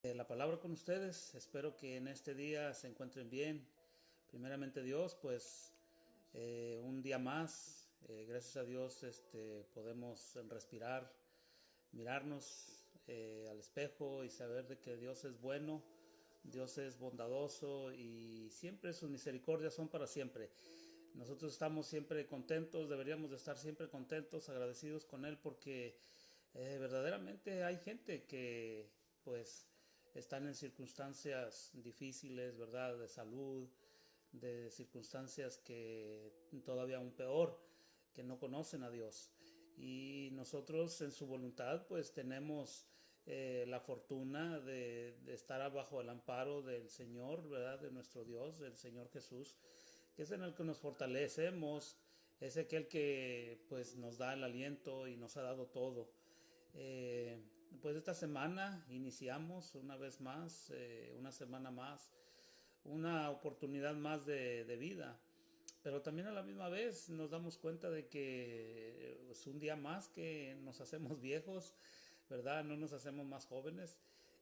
La palabra con ustedes. Espero que en este día se encuentren bien. Primeramente Dios, pues un día más. Gracias a Dios podemos respirar, mirarnos al espejo y saber de que Dios es bueno, Dios es bondadoso y siempre sus misericordias son para siempre. Nosotros estamos siempre contentos, deberíamos de estar siempre contentos, agradecidos con Él porque verdaderamente hay gente que pues están en circunstancias difíciles, ¿verdad? De salud, de circunstancias que todavía aún peor, que no conocen a Dios. Y nosotros en su voluntad pues tenemos la fortuna de estar bajo el amparo del Señor, ¿verdad? De nuestro Dios, del Señor Jesús, que es en el que nos fortalecemos, es aquel que pues nos da el aliento y nos ha dado todo. Eh, pues esta semana iniciamos una vez más, una semana más, una oportunidad más de vida. Pero también a la misma vez nos damos cuenta de que es un día más que nos hacemos viejos, ¿verdad? No nos hacemos más jóvenes.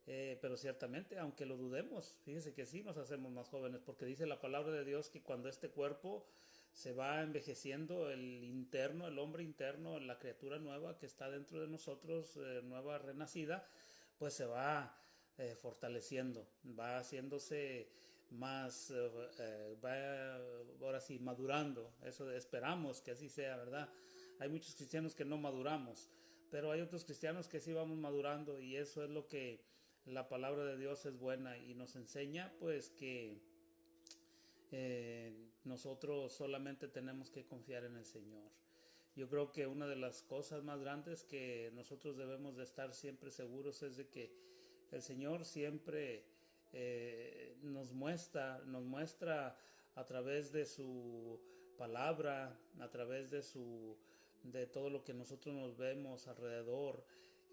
Pero ciertamente, aunque lo dudemos, fíjese que sí nos hacemos más jóvenes, porque dice la palabra de Dios que cuando este cuerpo se va envejeciendo, el interno, el hombre interno, la criatura nueva que está dentro de nosotros, nueva renacida, pues se va fortaleciendo, va haciéndose más, va ahora sí madurando. Eso esperamos que así sea, ¿verdad? Hay muchos cristianos que no maduramos, pero hay otros cristianos que sí vamos madurando y eso es lo que la palabra de Dios es buena y nos enseña pues que nosotros solamente tenemos que confiar en el Señor. Yo creo que una de las cosas más grandes que nosotros debemos de estar siempre seguros es de que el Señor siempre nos muestra a través de su palabra, a través de todo lo que nosotros nos vemos alrededor,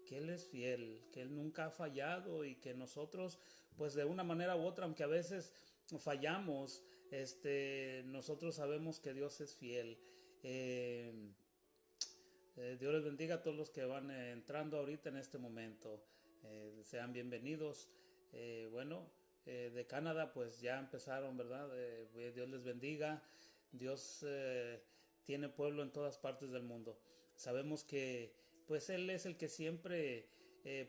que Él es fiel, que Él nunca ha fallado y que nosotros, pues de una manera u otra, aunque a veces fallamos, nosotros sabemos que Dios es fiel. Eh, Dios les bendiga a todos los que van entrando ahorita en este momento. Sean bienvenidos. Bueno, de Canadá pues ya empezaron, ¿verdad? Dios les bendiga. Dios tiene pueblo en todas partes del mundo. Sabemos que pues Él es el que siempre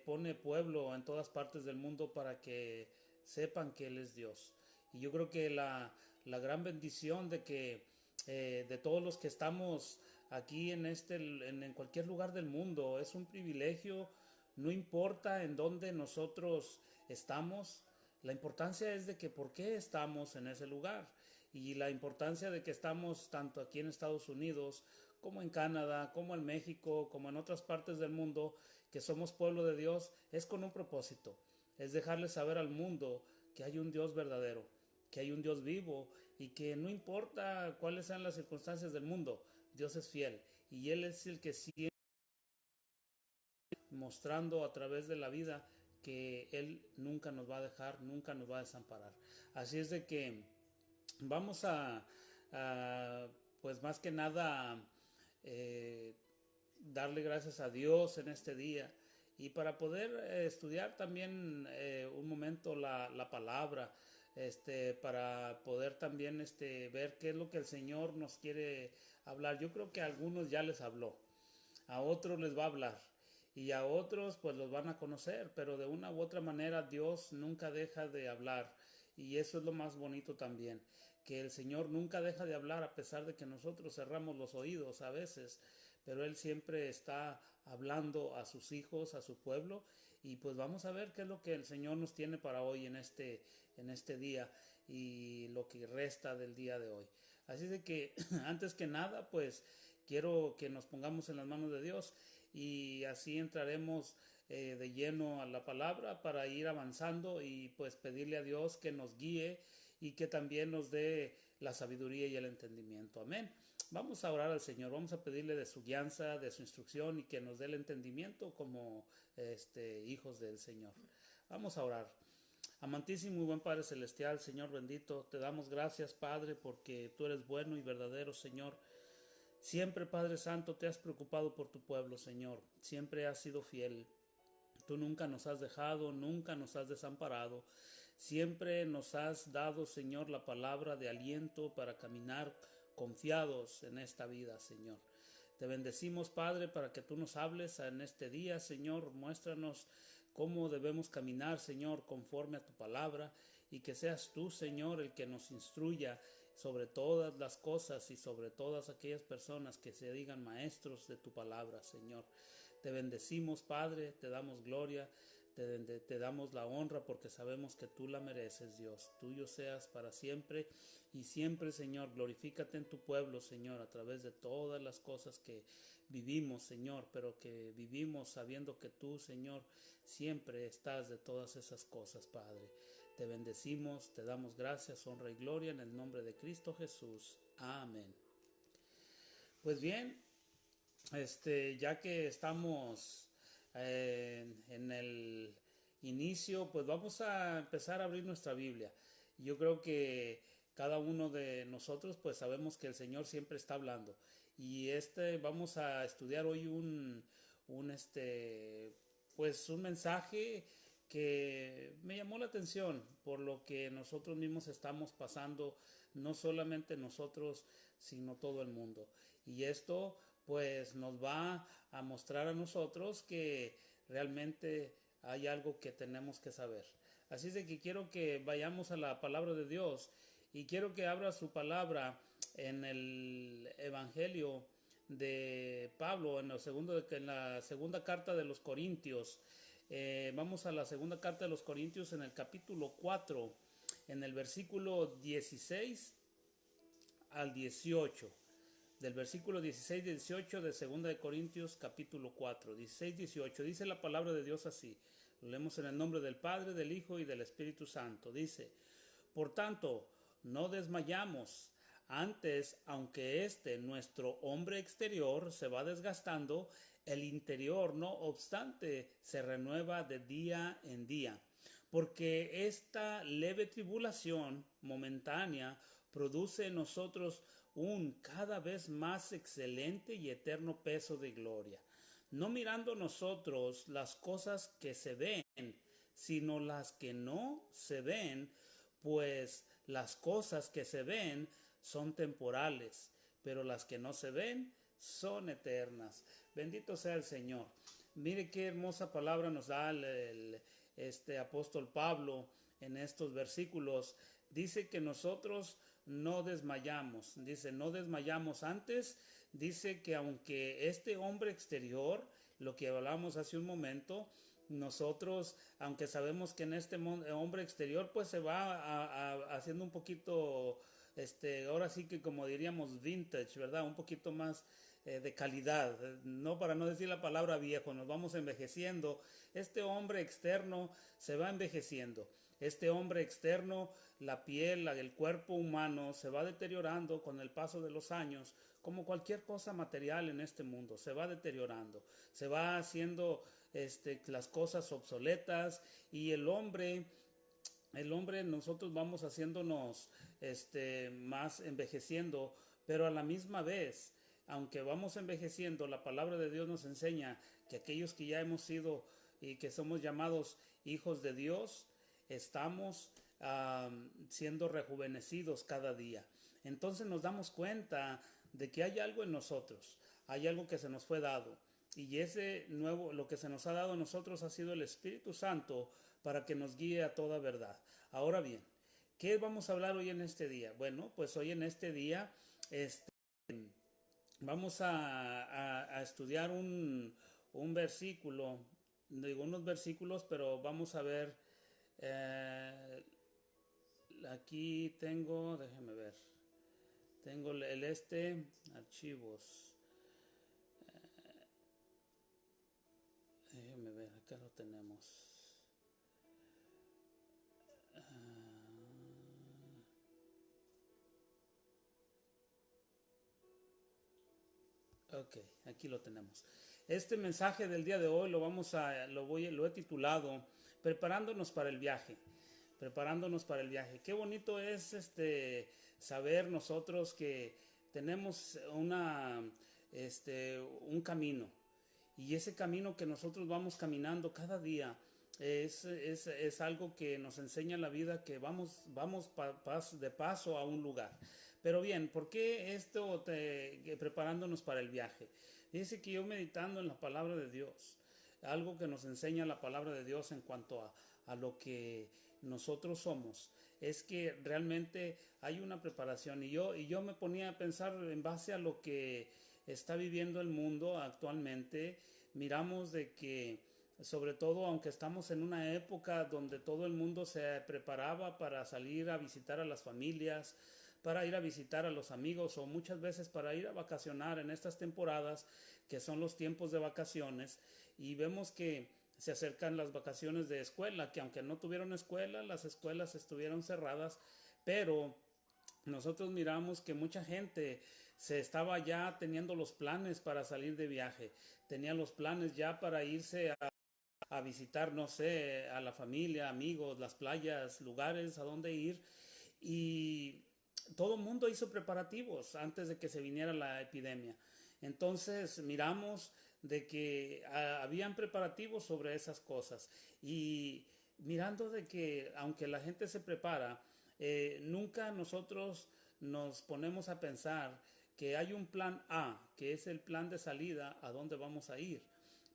pone pueblo en todas partes del mundo para que sepan que Él es Dios. Y yo creo que la gran bendición de que de todos los que estamos aquí en cualquier lugar del mundo. Es un privilegio, no importa en dónde nosotros estamos, la importancia es de que por qué estamos en ese lugar y la importancia de que estamos tanto aquí en Estados Unidos como en Canadá, como en México, como en otras partes del mundo, que somos pueblo de Dios, es con un propósito, es dejarle saber al mundo que hay un Dios verdadero, que hay un Dios vivo y que no importa cuáles sean las circunstancias del mundo, Dios es fiel y Él es el que sigue mostrando a través de la vida que Él nunca nos va a dejar, nunca nos va a desamparar. Así es de que vamos a pues más que nada eh, darle gracias a Dios en este día y para poder estudiar también un momento la palabra, para poder también ver qué es lo que el Señor nos quiere hablar. Yo creo que a algunos ya les habló, a otros les va a hablar y a otros pues los van a conocer, pero de una u otra manera Dios nunca deja de hablar y eso es lo más bonito también, que el Señor nunca deja de hablar a pesar de que nosotros cerramos los oídos a veces, pero Él siempre está hablando a sus hijos, a su pueblo y pues vamos a ver qué es lo que el Señor nos tiene para hoy en este día y lo que resta del día de hoy. Así de que antes que nada pues quiero que nos pongamos en las manos de Dios y así entraremos de lleno a la palabra para ir avanzando y pues pedirle a Dios que nos guíe y que también nos dé la sabiduría y el entendimiento. Amén. Vamos a orar al Señor, vamos a pedirle de su guianza, de su instrucción y que nos dé el entendimiento como hijos del Señor. Vamos a orar. Amantísimo y buen Padre Celestial, Señor bendito, te damos gracias, Padre, porque tú eres bueno y verdadero, Señor. Siempre, Padre Santo, te has preocupado por tu pueblo, Señor. Siempre has sido fiel. Tú nunca nos has dejado, nunca nos has desamparado. Siempre nos has dado, Señor, la palabra de aliento para caminar confiados en esta vida, Señor. Te bendecimos, Padre, para que tú nos hables en este día, Señor. Muéstranos cómo debemos caminar, Señor, conforme a tu palabra, y que seas tú, Señor, el que nos instruya sobre todas las cosas y sobre todas aquellas personas que se digan maestros de tu palabra, Señor. Te bendecimos, Padre, te damos gloria, te damos la honra porque sabemos que tú la mereces, Dios. Tuyo seas para siempre y siempre, Señor. Glorifícate en tu pueblo, Señor, a través de todas las cosas que vivimos, Señor, pero que vivimos sabiendo que tú, Señor, siempre estás de todas esas cosas, Padre. Te bendecimos, te damos gracias, honra y gloria en el nombre de Cristo Jesús. Amén. Pues bien, ya que estamos en el inicio, pues vamos a empezar a abrir nuestra Biblia. Yo creo que cada uno de nosotros pues sabemos que el Señor siempre está hablando. Y vamos a estudiar hoy pues un mensaje que me llamó la atención por lo que nosotros mismos estamos pasando, no solamente nosotros, sino todo el mundo. Y esto pues nos va a mostrar a nosotros que realmente hay algo que tenemos que saber. Así es de que quiero que vayamos a la palabra de Dios y quiero que abra su palabra en el Evangelio de Pablo, en la segunda carta de los Corintios. Vamos a la segunda carta de los Corintios en el capítulo 4, en el versículo 16 al 18. Del versículo 16 y 18 de 2 de Corintios capítulo 4, 16-18, dice la palabra de Dios así. Lo leemos en el nombre del Padre, del Hijo y del Espíritu Santo. Dice: por tanto, no desmayamos. Antes, aunque nuestro hombre exterior se va desgastando, el interior, no obstante, se renueva de día en día. Porque esta leve tribulación momentánea produce en nosotros un cada vez más excelente y eterno peso de gloria, no mirando nosotros las cosas que se ven, sino las que no se ven, pues las cosas que se ven son temporales, pero las que no se ven son eternas. Bendito sea el Señor. Mire qué hermosa palabra nos da este apóstol Pablo en estos versículos. Dice que nosotros no desmayamos. Dice, no desmayamos antes. Dice que aunque este hombre exterior, lo que hablamos hace un momento, nosotros, aunque sabemos que en este hombre exterior, pues se va haciendo un poquito, ahora sí que como diríamos vintage, ¿verdad? Un poquito más de calidad, no, para no decir la palabra viejo, nos vamos envejeciendo. Este hombre externo se va envejeciendo. Este hombre externo, la piel, el cuerpo humano se va deteriorando con el paso de los años, como cualquier cosa material en este mundo, se va deteriorando, se va haciendo las cosas obsoletas, y el hombre nosotros vamos haciéndonos más envejeciendo, pero a la misma vez, aunque vamos envejeciendo, la palabra de Dios nos enseña que aquellos que ya hemos sido y que somos llamados hijos de Dios, estamos siendo rejuvenecidos cada día. Entonces nos damos cuenta de que hay algo en nosotros, hay algo que se nos fue dado, y lo que se nos ha dado a nosotros ha sido el Espíritu Santo para que nos guíe a toda verdad. Ahora bien, ¿qué vamos a hablar hoy en este día? Bueno, pues hoy en este día vamos a estudiar un versículo, digo unos versículos, pero vamos a ver, aquí déjeme ver, tengo archivos, déjeme ver, acá lo tenemos. Ok, aquí lo tenemos. Este mensaje del día de hoy lo he titulado Preparándonos para el viaje. Preparándonos para el viaje. Qué bonito es saber nosotros que tenemos un camino, Y ese camino que nosotros vamos caminando cada día es algo que nos enseña la vida, que vamos de paso a un lugar. Pero bien, ¿por qué esto preparándonos para el viaje? Dice que yo meditando en la palabra de Dios, algo que nos enseña la palabra de Dios en cuanto a lo que nosotros somos, es que realmente hay una preparación. Y yo me ponía a pensar en base a lo que está viviendo el mundo actualmente. Miramos de que, sobre todo, aunque estamos en una época donde todo el mundo se preparaba para salir a visitar a las familias, para ir a visitar a los amigos o muchas veces para ir a vacacionar en estas temporadas que son los tiempos de vacaciones, y vemos que se acercan las vacaciones de escuela, que aunque no tuvieron escuela, las escuelas estuvieron cerradas, pero nosotros miramos que mucha gente se estaba ya teniendo los planes para salir de viaje, tenía los planes ya para irse a visitar, no sé, a la familia, amigos, las playas, lugares a donde ir, y todo el mundo hizo preparativos antes de que se viniera la epidemia. Entonces miramos de que habían preparativos sobre esas cosas, y mirando de que aunque la gente se prepara, nunca nosotros nos ponemos a pensar que hay un plan A, que es el plan de salida a dónde vamos a ir.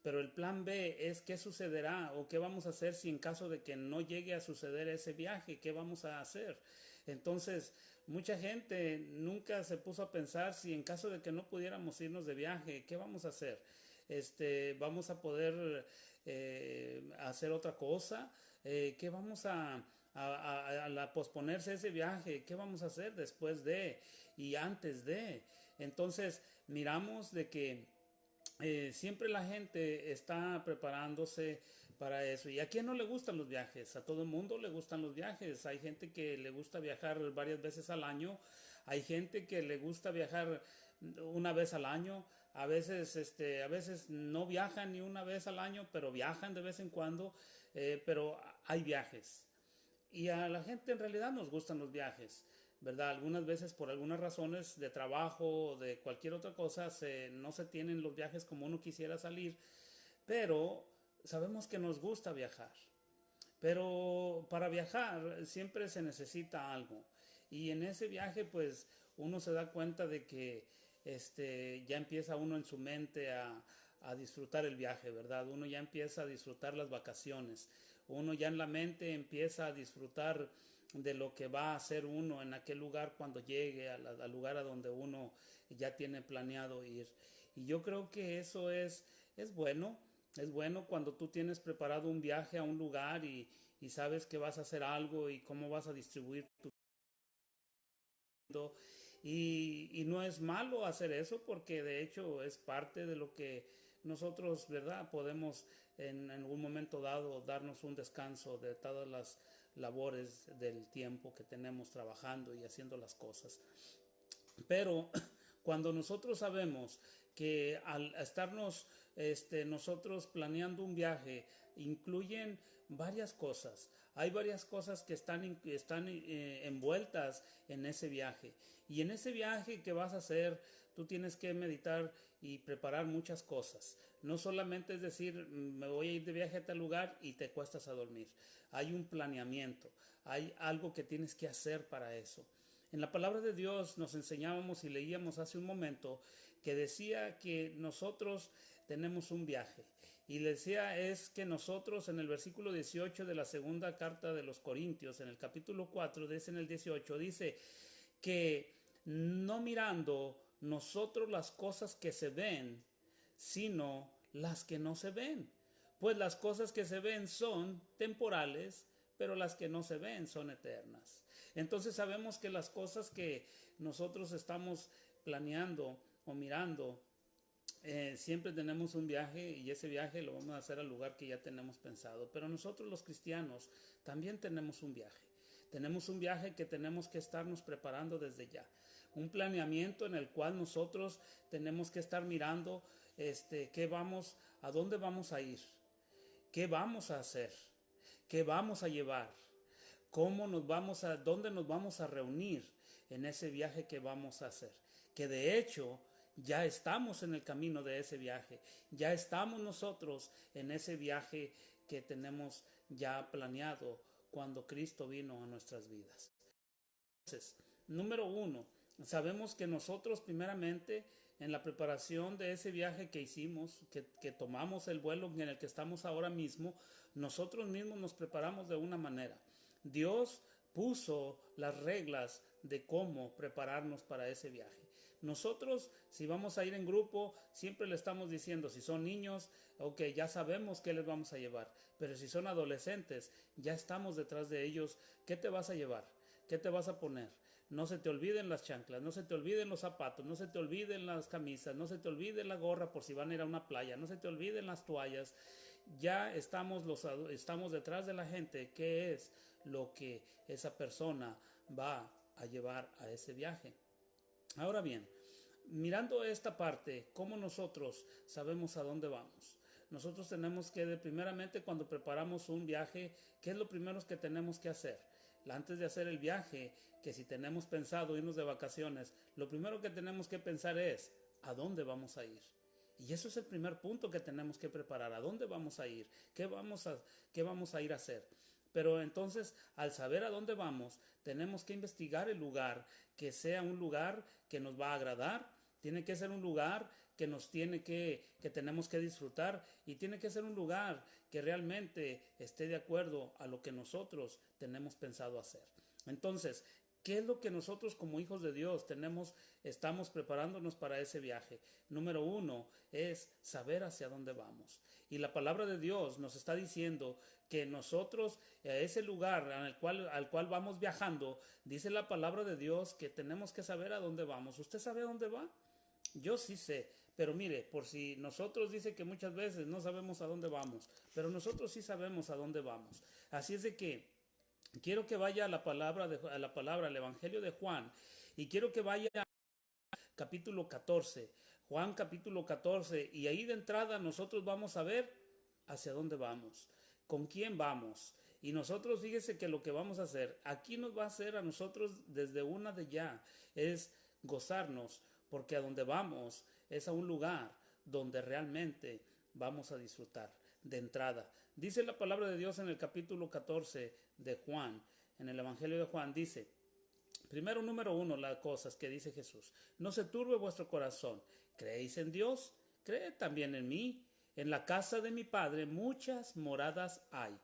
Pero el plan B es qué sucederá o qué vamos a hacer si en caso de que no llegue a suceder ese viaje, qué vamos a hacer. Entonces, mucha gente nunca se puso a pensar si en caso de que no pudiéramos irnos de viaje, qué vamos a hacer. Vamos a poder hacer otra cosa, qué vamos a posponerse ese viaje, qué vamos a hacer después de y antes de. Entonces, miramos de que siempre la gente está preparándose para eso. ¿Y a quién no le gustan los viajes? A todo el mundo le gustan los viajes. Hay gente que le gusta viajar varias veces al año. Hay gente que le gusta viajar una vez al año. A veces no viajan ni una vez al año, pero viajan de vez en cuando. Pero hay viajes. Y a la gente en realidad nos gustan los viajes, ¿verdad? Algunas veces por algunas razones de trabajo o de cualquier otra cosa no se tienen los viajes como uno quisiera salir, pero sabemos que nos gusta viajar. Pero para viajar siempre se necesita algo. Y en ese viaje pues uno se da cuenta de que ya empieza uno en su mente a disfrutar el viaje, ¿verdad? Uno ya empieza a disfrutar las vacaciones. Uno ya en la mente empieza a disfrutar de lo que va a hacer uno en aquel lugar cuando llegue al lugar a donde uno ya tiene planeado ir. Y yo creo que eso es bueno. Es bueno cuando tú tienes preparado un viaje a un lugar y sabes que vas a hacer algo y cómo vas a distribuir tu tiempo. Y no es malo hacer eso porque de hecho es parte de lo que nosotros, ¿verdad? Podemos en algún momento dado darnos un descanso de todas las labores del tiempo que tenemos trabajando y haciendo las cosas. Pero cuando nosotros sabemos que al estarnos nosotros planeando un viaje incluyen varias cosas, hay varias cosas que están envueltas en ese viaje, y en ese viaje que vas a hacer tú tienes que meditar y preparar muchas cosas. No solamente es decir me voy a ir de viaje a tal lugar y te cuestas a dormir. Hay un planeamiento, hay algo que tienes que hacer para eso. En la palabra de Dios nos enseñábamos y leíamos hace un momento que decía que nosotros tenemos un viaje. Y decía es que nosotros en el versículo 18 de la segunda carta de los Corintios, en el capítulo 4, en el 18, dice que no mirando nosotros las cosas que se ven, sino las que no se ven. Pues las cosas que se ven son temporales, pero las que no se ven son eternas. Entonces sabemos que las cosas que nosotros estamos planeando o mirando, siempre tenemos un viaje y ese viaje lo vamos a hacer al lugar que ya tenemos pensado. Pero nosotros los cristianos también tenemos un viaje. Tenemos un viaje que tenemos que estarnos preparando desde ya. Un planeamiento en el cual nosotros tenemos que estar mirando a dónde vamos a ir, qué vamos a hacer, qué vamos a llevar, dónde nos vamos a reunir en ese viaje que vamos a hacer. Que de hecho ya estamos en el camino de ese viaje, ya estamos nosotros en ese viaje que tenemos ya planeado cuando Cristo vino a nuestras vidas. Entonces, número uno, sabemos que nosotros primeramente en la preparación de ese viaje que hicimos, que tomamos el vuelo en el que estamos ahora mismo, nosotros mismos nos preparamos de una manera. Dios puso las reglas de cómo prepararnos para ese viaje. Nosotros, si vamos a ir en grupo, siempre le estamos diciendo, si son niños, ok, ya sabemos qué les vamos a llevar, pero si son adolescentes, ya estamos detrás de ellos, ¿qué te vas a llevar? ¿Qué te vas a poner? No se te olviden las chanclas, no se te olviden los zapatos, no se te olviden las camisas, no se te olvide la gorra por si van a ir a una playa, no se te olviden las toallas. Ya estamos detrás de la gente, qué es lo que esa persona va a llevar a ese viaje. Ahora bien, mirando esta parte, ¿cómo nosotros sabemos a dónde vamos? Nosotros tenemos que, primeramente, cuando preparamos un viaje, ¿qué es lo primero que tenemos que hacer? Antes de hacer el viaje, que si tenemos pensado irnos de vacaciones, lo primero que tenemos que pensar es, ¿a dónde vamos a ir? Y eso es el primer punto que tenemos que preparar. ¿A dónde vamos a ir? ¿Qué vamos a ir a hacer? Pero entonces, al saber a dónde vamos, tenemos que investigar el lugar, que sea un lugar que nos va a agradar, tiene que ser un lugar que que tenemos que disfrutar, y tiene que ser un lugar que realmente esté de acuerdo a lo que nosotros tenemos pensado hacer. Entonces, ¿qué es lo que nosotros como hijos de Dios estamos preparándonos para ese viaje? Número uno es saber hacia dónde vamos. Y la palabra de Dios nos está diciendo que nosotros, a ese lugar al cual vamos viajando, dice la palabra de Dios que tenemos que saber a dónde vamos. ¿Usted sabe a dónde va? Yo sí sé, pero mire, por si nosotros dice que muchas veces no sabemos a dónde vamos, pero nosotros sí sabemos a dónde vamos. Así es de que quiero que vaya a la palabra, al Evangelio de Juan, y quiero que vaya a capítulo 14, Juan capítulo 14, y ahí de entrada nosotros vamos a ver hacia dónde vamos, con quién vamos. Y nosotros, fíjese que lo que vamos a hacer, aquí nos va a hacer a nosotros desde una de ya, es gozarnos, porque a donde vamos es a un lugar donde realmente vamos a disfrutar de entrada. Dice la palabra de Dios en el capítulo 14 de Juan, en el Evangelio de Juan, dice, primero, número uno, las cosas que dice Jesús. No se turbe vuestro corazón. ¿Creéis en Dios? Creed también en mí. En la casa de mi Padre muchas moradas hay.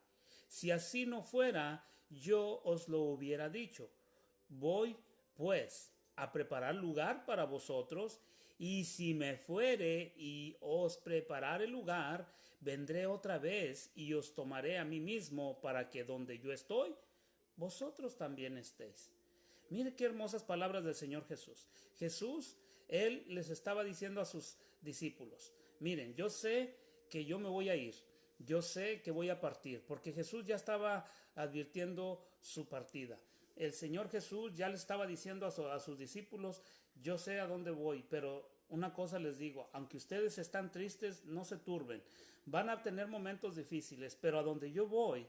Si así no fuera, yo os lo hubiera dicho. Voy, pues, a preparar lugar para vosotros, y si me fuere y os preparare lugar, vendré otra vez y os tomaré a mí mismo, para que donde yo estoy, vosotros también estéis. Mire qué hermosas palabras del Señor Jesús. Jesús, Él les estaba diciendo a sus discípulos, miren, yo sé que yo me voy a ir, yo sé que voy a partir, porque Jesús ya estaba advirtiendo su partida. El Señor Jesús ya le estaba diciendo a sus discípulos, yo sé a dónde voy, pero una cosa les digo, aunque ustedes están tristes, no se turben, van a tener momentos difíciles, pero a donde yo voy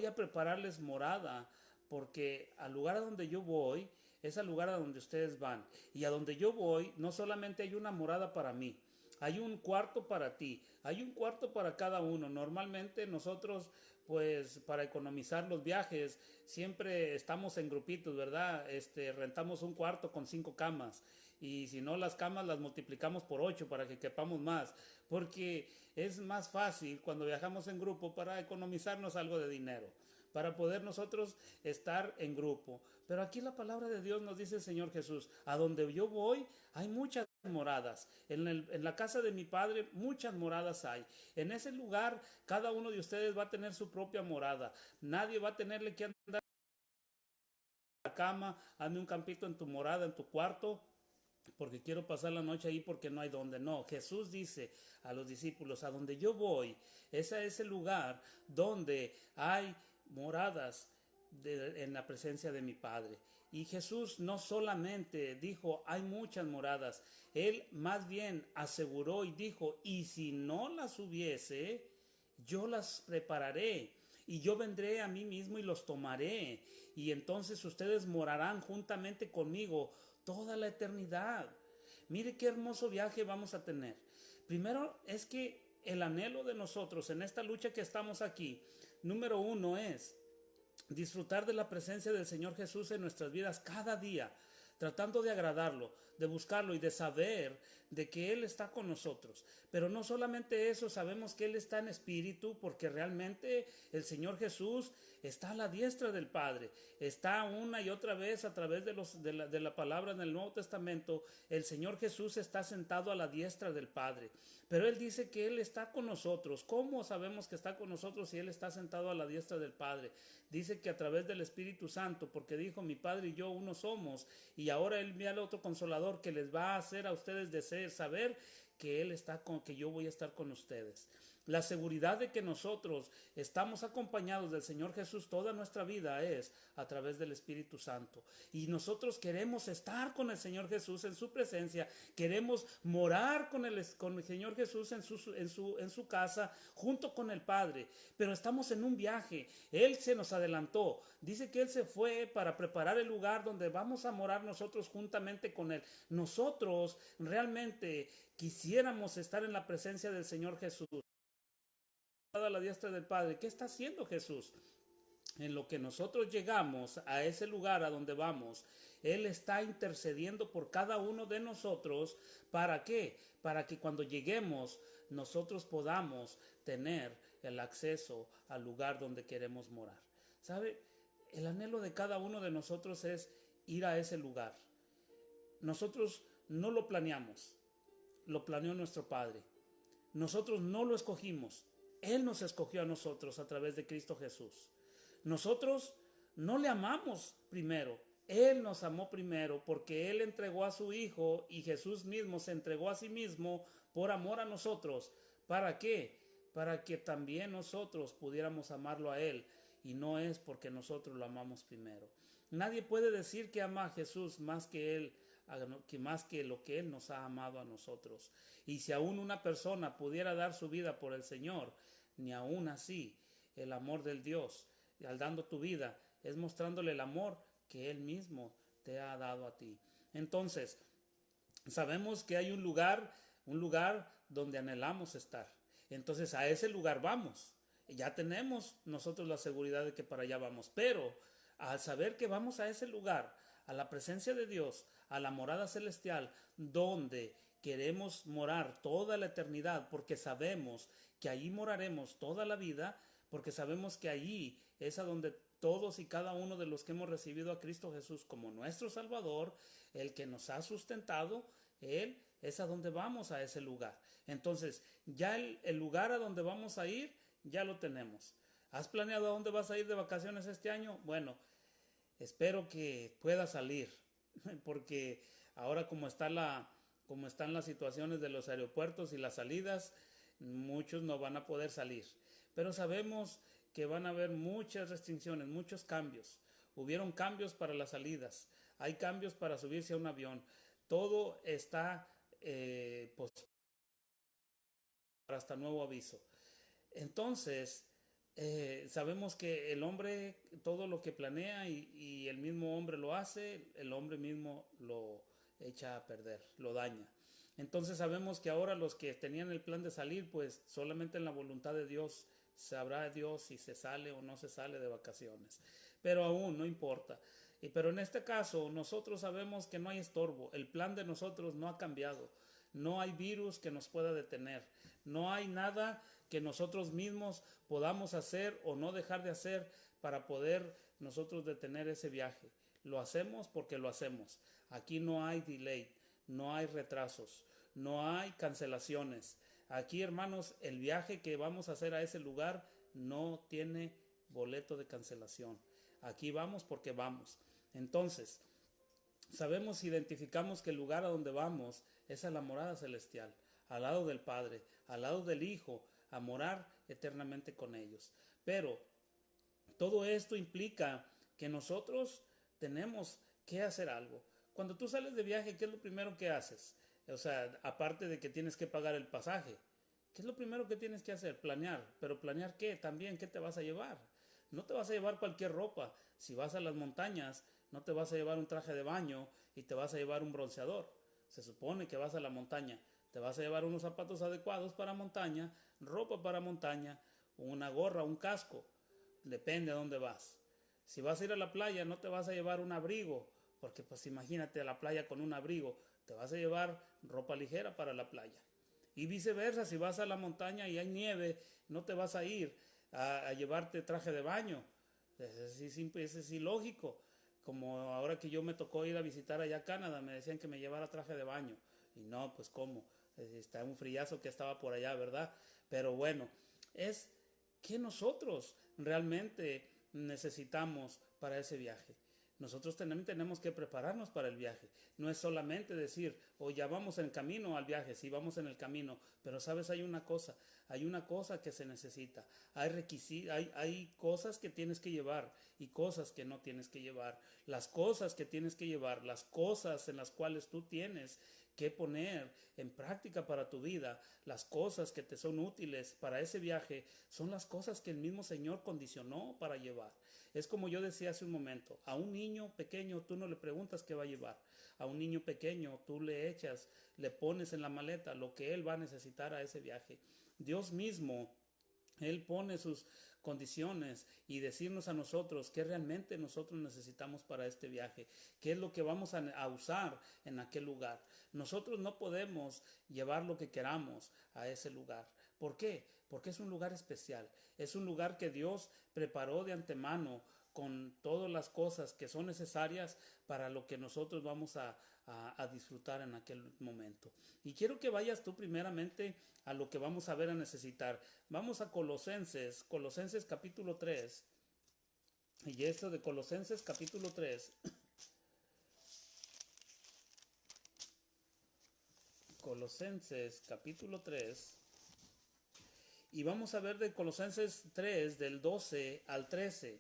a prepararles morada, porque al lugar a donde yo voy es al lugar a donde ustedes van. Y a donde yo voy no solamente hay una morada para mí, hay un cuarto para ti, hay un cuarto para cada uno. Normalmente nosotros, pues para economizar los viajes, siempre estamos en grupitos, ¿verdad? Rentamos un cuarto con 5 camas. Y si no, las camas las multiplicamos por 8 para que quepamos más, porque es más fácil cuando viajamos en grupo para economizarnos algo de dinero, para poder nosotros estar en grupo. Pero aquí la palabra de Dios nos dice el Señor Jesús, a donde yo voy hay muchas moradas, en la casa de mi Padre muchas moradas hay. En ese lugar cada uno de ustedes va a tener su propia morada, nadie va a tenerle que andar en la cama, hazme un campito en tu morada, en tu cuarto, porque quiero pasar la noche ahí porque no hay donde. No, Jesús dice a los discípulos, a donde yo voy, ese es el lugar donde hay moradas en la presencia de mi Padre. Y Jesús no solamente dijo, hay muchas moradas, Él más bien aseguró y dijo, y si no las hubiese, yo las prepararé. Y yo vendré a mí mismo y los tomaré. Y entonces ustedes morarán juntamente conmigo toda la eternidad. Mire qué hermoso viaje vamos a tener. Primero es que el anhelo de nosotros en esta lucha que estamos aquí, número uno es disfrutar de la presencia del Señor Jesús en nuestras vidas cada día, tratando de agradarlo, de buscarlo y de saber de que Él está con nosotros. Pero no solamente eso, sabemos que Él está en espíritu, porque realmente el Señor Jesús está a la diestra del Padre. Está una y otra vez a través de la palabra en el Nuevo Testamento. El Señor Jesús está sentado a la diestra del Padre. Pero Él dice que Él está con nosotros. ¿Cómo sabemos que está con nosotros si Él está sentado a la diestra del Padre? Dice que a través del Espíritu Santo, porque dijo, mi Padre y yo uno somos, y ahora Él envía al otro Consolador que les va a hacer a ustedes saber que Él está que yo voy a estar con ustedes. La seguridad de que nosotros estamos acompañados del Señor Jesús toda nuestra vida es a través del Espíritu Santo. Y nosotros queremos estar con el Señor Jesús en su presencia, queremos morar con el Señor Jesús en su casa junto con el Padre. Pero estamos en un viaje, Él se nos adelantó. Dice que Él se fue para preparar el lugar donde vamos a morar nosotros juntamente con Él. Nosotros realmente quisiéramos estar en la presencia del Señor Jesús, a la diestra del Padre. ¿Qué está haciendo Jesús? En lo que nosotros llegamos a ese lugar a donde vamos, Él está intercediendo por cada uno de nosotros. ¿Para qué? Para que cuando lleguemos nosotros podamos tener el acceso al lugar donde queremos morar. ¿Sabe? El anhelo de cada uno de nosotros es ir a ese lugar. Nosotros no lo planeamos, lo planeó nuestro Padre. Nosotros no lo escogimos. Él nos escogió a nosotros a través de Cristo Jesús. Nosotros no le amamos primero. Él nos amó primero porque Él entregó a su Hijo y Jesús mismo se entregó a sí mismo por amor a nosotros. ¿Para qué? Para que también nosotros pudiéramos amarlo a Él, y no es porque nosotros lo amamos primero. Nadie puede decir que ama a Jesús más que Él, más que lo que Él nos ha amado a nosotros. Y si aún una persona pudiera dar su vida por el Señor, ni aún así el amor del Dios, al dando tu vida, es mostrándole el amor que Él mismo te ha dado a ti. Entonces, sabemos que hay un lugar donde anhelamos estar. Entonces a ese lugar vamos. Ya tenemos nosotros la seguridad de que para allá vamos. Pero al saber que vamos a ese lugar, a la presencia de Dios, a la morada celestial, donde queremos morar toda la eternidad, porque sabemos que allí moraremos toda la vida, porque sabemos que allí es a donde todos y cada uno de los que hemos recibido a Cristo Jesús como nuestro Salvador, el que nos ha sustentado, Él es a donde vamos, a ese lugar. Entonces, ya el lugar a donde vamos a ir, ya lo tenemos. ¿Has planeado a dónde vas a ir de vacaciones este año? Bueno, espero que pueda salir, porque ahora como están las situaciones de los aeropuertos y las salidas, muchos no van a poder salir. Pero sabemos que van a haber muchas restricciones, muchos cambios. Hubieron cambios para las salidas, hay cambios para subirse a un avión. Todo está para hasta nuevo aviso. Entonces, sabemos que el hombre, todo lo que planea y el mismo hombre lo hace, el hombre mismo lo echa a perder, lo daña. Entonces sabemos que ahora los que tenían el plan de salir, pues solamente en la voluntad de Dios sabrá Dios si se sale o no se sale de vacaciones. Pero aún no importa. Pero en este caso nosotros sabemos que no hay estorbo. El plan de nosotros no ha cambiado. No hay virus que nos pueda detener. No hay nada que nosotros mismos podamos hacer o no dejar de hacer para poder nosotros detener ese viaje. Lo hacemos porque lo hacemos. Aquí no hay delay, no hay retrasos, no hay cancelaciones. Aquí, hermanos, el viaje que vamos a hacer a ese lugar no tiene boleto de cancelación. Aquí vamos porque vamos. Entonces, sabemos, identificamos que el lugar a donde vamos es a la morada celestial, al lado del Padre, al lado del Hijo, a morar eternamente con ellos. Pero todo esto implica que nosotros tenemos que hacer algo. Cuando tú sales de viaje, ¿qué es lo primero que haces? O sea, aparte de que tienes que pagar el pasaje, ¿qué es lo primero que tienes que hacer? Planear. ¿Pero planear qué? También, ¿qué te vas a llevar? No te vas a llevar cualquier ropa. Si vas a las montañas, no te vas a llevar un traje de baño y te vas a llevar un bronceador. Se supone que vas a la montaña. Te vas a llevar unos zapatos adecuados para montaña, ropa para montaña, una gorra, un casco. Depende a dónde vas. Si vas a ir a la playa, no te vas a llevar un abrigo, porque pues imagínate a la playa con un abrigo. Te vas a llevar ropa ligera para la playa. Y viceversa, si vas a la montaña y hay nieve, no te vas a ir a llevarte traje de baño. Es ilógico. Como ahora que yo me tocó ir a visitar allá a Canadá, me decían que me llevara traje de baño. Y no, pues cómo, está un frillazo que estaba por allá, ¿verdad? Pero bueno, es que nosotros realmente necesitamos para ese viaje. Nosotros también tenemos que prepararnos para el viaje. No es solamente decir, oh, ya vamos en camino al viaje, sí vamos en el camino, pero sabes, hay una cosa que se necesita. Hay requisitos, hay cosas que tienes que llevar y cosas que no tienes que llevar. Las cosas que tienes que llevar, las cosas en las cuales tú tienes que poner en práctica para tu vida, las cosas que te son útiles para ese viaje, son las cosas que el mismo Señor condicionó para llevar. Es como yo decía hace un momento, a un niño pequeño tú no le preguntas qué va a llevar. A un niño pequeño tú le pones en la maleta lo que él va a necesitar a ese viaje. Dios mismo, Él pone sus condiciones y decirnos a nosotros qué realmente nosotros necesitamos para este viaje, qué es lo que vamos a usar en aquel lugar. Nosotros no podemos llevar lo que queramos a ese lugar. ¿Por qué? Porque es un lugar especial, es un lugar que Dios preparó de antemano con todas las cosas que son necesarias para lo que nosotros vamos a disfrutar en aquel momento. Y quiero que vayas tú primeramente a lo que vamos a ver a necesitar. Vamos a Colosenses capítulo 3. Y esto de Colosenses capítulo 3. Colosenses capítulo 3. Y vamos a ver de Colosenses 3 del 12 al 13.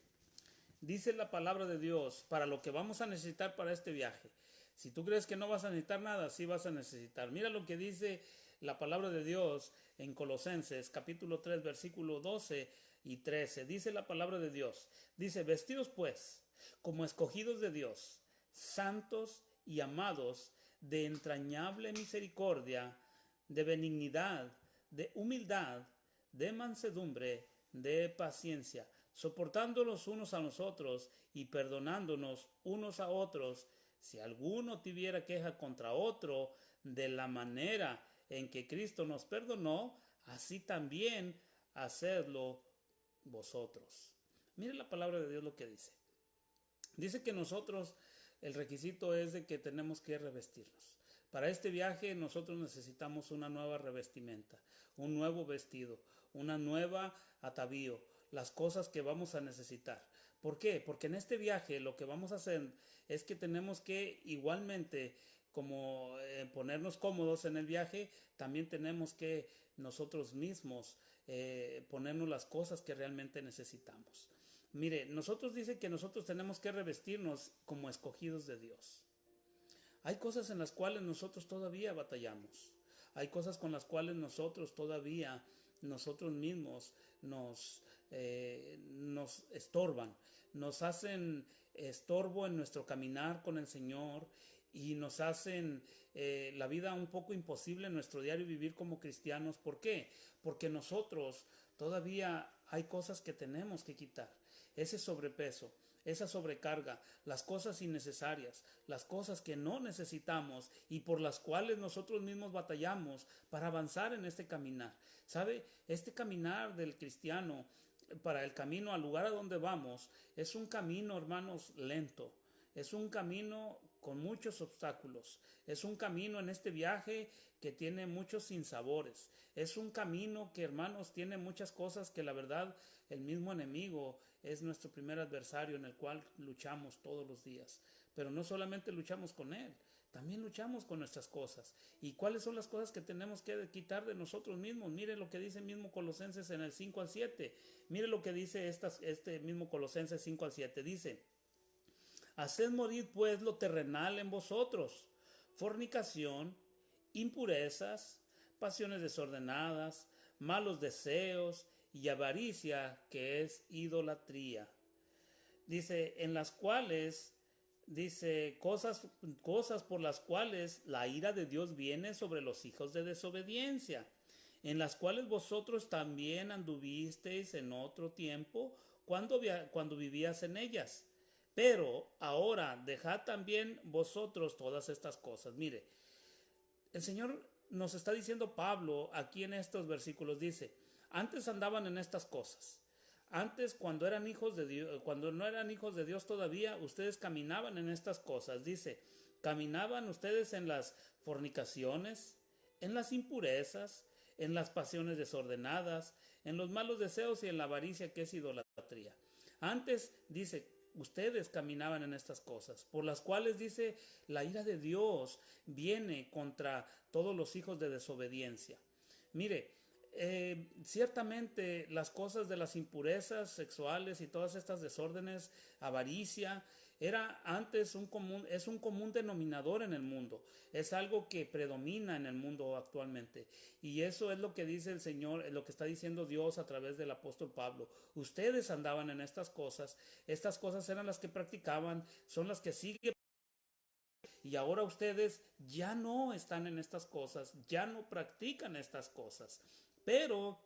Dice la palabra de Dios para lo que vamos a necesitar para este viaje. Si tú crees que no vas a necesitar nada, sí vas a necesitar. Mira lo que dice la palabra de Dios en Colosenses capítulo 3 versículo 12 y 13. Dice la palabra de Dios. Dice, vestidos pues como escogidos de Dios, santos y amados, de entrañable misericordia, de benignidad, de humildad, de mansedumbre, de paciencia, soportándolos unos a nosotros y perdonándonos unos a otros, si alguno tuviera queja contra otro, de la manera en que Cristo nos perdonó, así también hacedlo vosotros. Mire la palabra de Dios lo que dice. Dice que nosotros, el requisito es de que tenemos que revestirnos. Para este viaje nosotros necesitamos una nueva revestimenta, un nuevo vestido, una nueva atavío, las cosas que vamos a necesitar. ¿Por qué? Porque en este viaje lo que vamos a hacer es que tenemos que igualmente como ponernos cómodos en el viaje, también tenemos que nosotros mismos ponernos las cosas que realmente necesitamos. Mire, nosotros dice que nosotros tenemos que revestirnos como escogidos de Dios. Hay cosas en las cuales nosotros todavía batallamos. Hay cosas con las cuales nosotros todavía, nosotros mismos nos estorban, nos hacen estorbo en nuestro caminar con el Señor y nos hacen la vida un poco imposible en nuestro diario vivir como cristianos. ¿Por qué? Porque nosotros todavía hay cosas que tenemos que quitar. Ese sobrepeso, esa sobrecarga, las cosas innecesarias, las cosas que no necesitamos y por las cuales nosotros mismos batallamos para avanzar en este caminar. ¿Sabe? Este caminar del cristiano para el camino al lugar a donde vamos es un camino, hermanos, lento. Es un camino con muchos obstáculos. Es un camino en este viaje que tiene muchos sinsabores. Es un camino que, hermanos, tiene muchas cosas que la verdad el mismo enemigo es nuestro primer adversario en el cual luchamos todos los días. Pero no solamente luchamos con él, también luchamos con nuestras cosas. ¿Y cuáles son las cosas que tenemos que quitar de nosotros mismos? Mire lo que dice mismo Colosenses en el 5 al 7. Mire lo que dice este mismo Colosenses 5 al 7. Dice, haced morir pues lo terrenal en vosotros, fornicación, impurezas, pasiones desordenadas, malos deseos y avaricia, que es idolatría. Dice, en las cuales dice, cosas por las cuales la ira de Dios viene sobre los hijos de desobediencia, en las cuales vosotros también anduvisteis en otro tiempo cuando vivías en ellas. Pero ahora dejad también vosotros todas estas cosas. Mire, el Señor nos está diciendo, Pablo aquí en estos versículos dice, antes andaban en estas cosas. Antes, cuando eran hijos de Dios, cuando no eran hijos de Dios todavía, ustedes caminaban en estas cosas. Dice, caminaban ustedes en las fornicaciones, en las impurezas, en las pasiones desordenadas, en los malos deseos y en la avaricia, que es idolatría. Antes, dice, ustedes caminaban en estas cosas, por las cuales, dice, la ira de Dios viene contra todos los hijos de desobediencia. Mire, ciertamente las cosas de las impurezas sexuales y todas estas desórdenes, avaricia, era antes es un común denominador en el mundo, es algo que predomina en el mundo actualmente, y eso es lo que dice el Señor, lo que está diciendo Dios a través del apóstol Pablo. Ustedes andaban en estas cosas eran las que practicaban, son las que siguen, y ahora ustedes ya no están en estas cosas, ya no practican estas cosas. Pero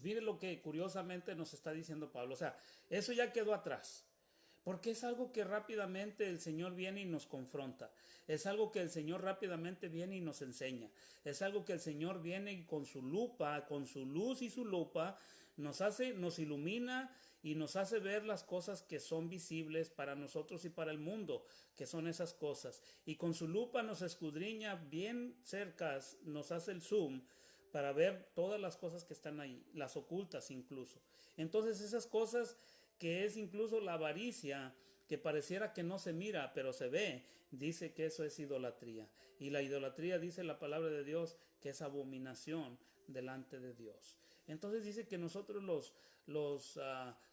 mire lo que curiosamente nos está diciendo Pablo. O sea, eso ya quedó atrás. Porque es algo que rápidamente el Señor viene y nos confronta. Es algo que el Señor rápidamente viene y nos enseña. Es algo que el Señor viene y con su lupa, con su luz y su lupa, nos ilumina y nos hace ver las cosas que son visibles para nosotros y para el mundo, que son esas cosas. Y con su lupa nos escudriña bien cerca, nos hace el zoom para ver todas las cosas que están ahí, las ocultas incluso. Entonces esas cosas que es incluso la avaricia, que pareciera que no se mira, pero se ve, dice que eso es idolatría. Y la idolatría, dice la palabra de Dios, que es abominación delante de Dios. Entonces dice que nosotros los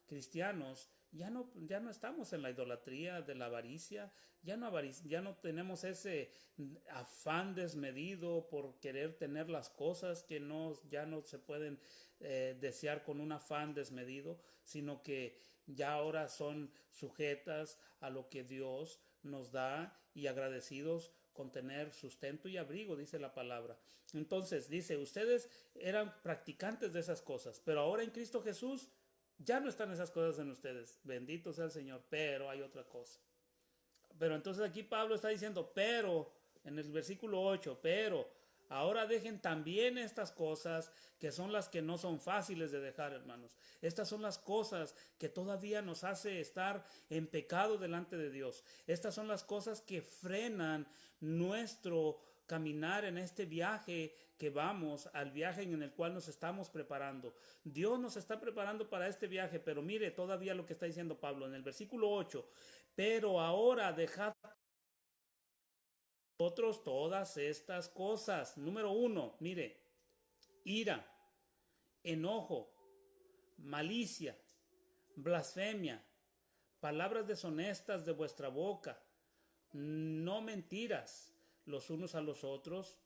cristianos ya no estamos en la idolatría de la avaricia, ya no tenemos ese afán desmedido por querer tener las cosas que ya no se pueden desear con un afán desmedido, sino que ya ahora son sujetas a lo que Dios nos da y agradecidos con tener sustento y abrigo, dice la palabra. Entonces dice, ustedes eran practicantes de esas cosas, pero ahora en Cristo Jesús ya no están esas cosas en ustedes. Bendito sea el Señor, pero hay otra cosa. Pero entonces aquí Pablo está diciendo, pero, en el versículo 8, pero ahora dejen también estas cosas que son las que no son fáciles de dejar, hermanos. Estas son las cosas que todavía nos hace estar en pecado delante de Dios. Estas son las cosas que frenan nuestro caminar en este viaje que vamos, al viaje en el cual nos estamos preparando. Dios nos está preparando para este viaje, pero mire todavía lo que está diciendo Pablo en el versículo 8. Pero ahora dejad vosotros todas estas cosas. Número 1, mire, ira, enojo, malicia, blasfemia, palabras deshonestas de vuestra boca, no mentiras los unos a los otros,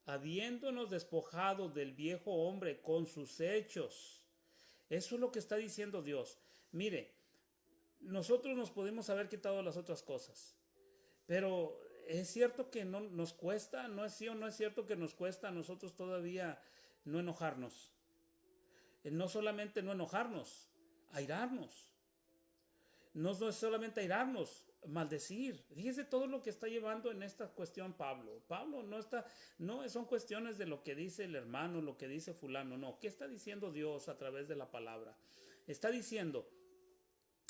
habiéndonos despojado del viejo hombre con sus hechos. Eso es lo que está diciendo Dios. Mire, nosotros nos podemos haber quitado las otras cosas, pero es cierto que no nos cuesta, no es sí o no es cierto que nos cuesta a nosotros todavía no enojarnos. No solamente no enojarnos, airarnos. No es solamente airarnos, maldecir. Fíjese todo lo que está llevando en esta cuestión Pablo. Pablo no son cuestiones de lo que dice el hermano, lo que dice fulano, no. ¿Qué está diciendo Dios a través de la palabra? Está diciendo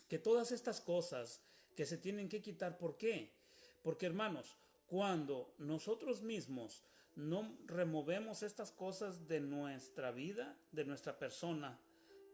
que todas estas cosas que se tienen que quitar, ¿por qué? Porque, hermanos, cuando nosotros mismos no removemos estas cosas de nuestra vida, de nuestra persona,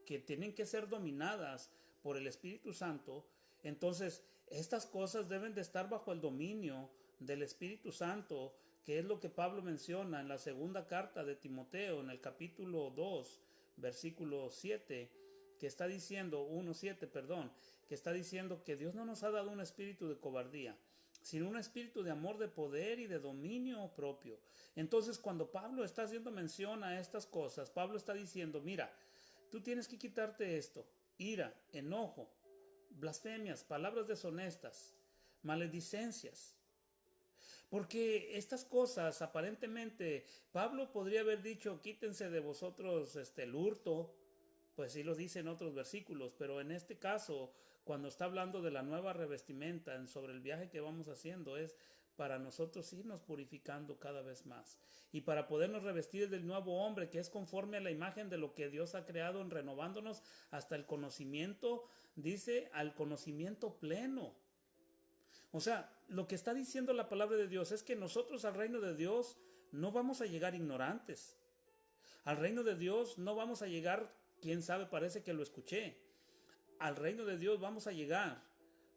que tienen que ser dominadas por el Espíritu Santo, entonces estas cosas deben de estar bajo el dominio del Espíritu Santo, que es lo que Pablo menciona en la segunda carta de Timoteo, en el capítulo 2, versículo 7, que está diciendo, 1:7, perdón, que está diciendo que Dios no nos ha dado un espíritu de cobardía, sino un espíritu de amor, de poder y de dominio propio. Entonces, cuando Pablo está haciendo mención a estas cosas, Pablo está diciendo, mira, tú tienes que quitarte esto: ira, enojo, blasfemias, palabras deshonestas, maledicencias. Porque estas cosas, aparentemente, Pablo podría haber dicho, quítense de vosotros el hurto, pues sí lo dice en otros versículos, pero en este caso, cuando está hablando de la nueva revestimenta, sobre el viaje que vamos haciendo, es para nosotros irnos purificando cada vez más y para podernos revestir del nuevo hombre, que es conforme a la imagen de lo que Dios ha creado, en renovándonos hasta el conocimiento, dice, al conocimiento pleno. O sea, lo que está diciendo la palabra de Dios es que nosotros al reino de Dios no vamos a llegar ignorantes. Al reino de Dios no vamos a llegar, quién sabe, parece que lo escuché. Al reino de Dios vamos a llegar.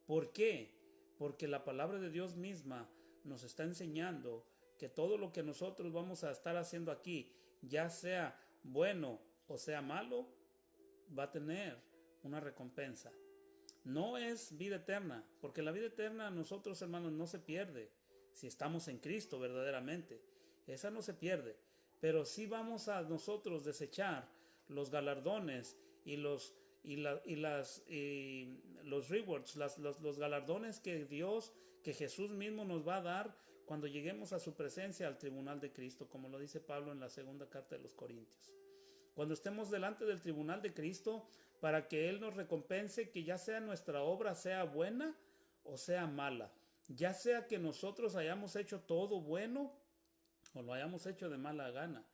¿Por qué? Porque la palabra de Dios misma nos está enseñando que todo lo que nosotros vamos a estar haciendo aquí, ya sea bueno o sea malo, va a tener una recompensa. No es vida eterna, porque la vida eterna, nosotros, hermanos, no se pierde si estamos en Cristo verdaderamente. Esa no se pierde, pero sí vamos a nosotros desechar los galardones y los rewards, los galardones que Dios, que Jesús mismo nos va a dar cuando lleguemos a su presencia al tribunal de Cristo, como lo dice Pablo en la segunda carta de los Corintios. Cuando estemos delante del tribunal de Cristo, para que Él nos recompense, que ya sea nuestra obra sea buena o sea mala, ya sea que nosotros hayamos hecho todo bueno o lo hayamos hecho de mala gana.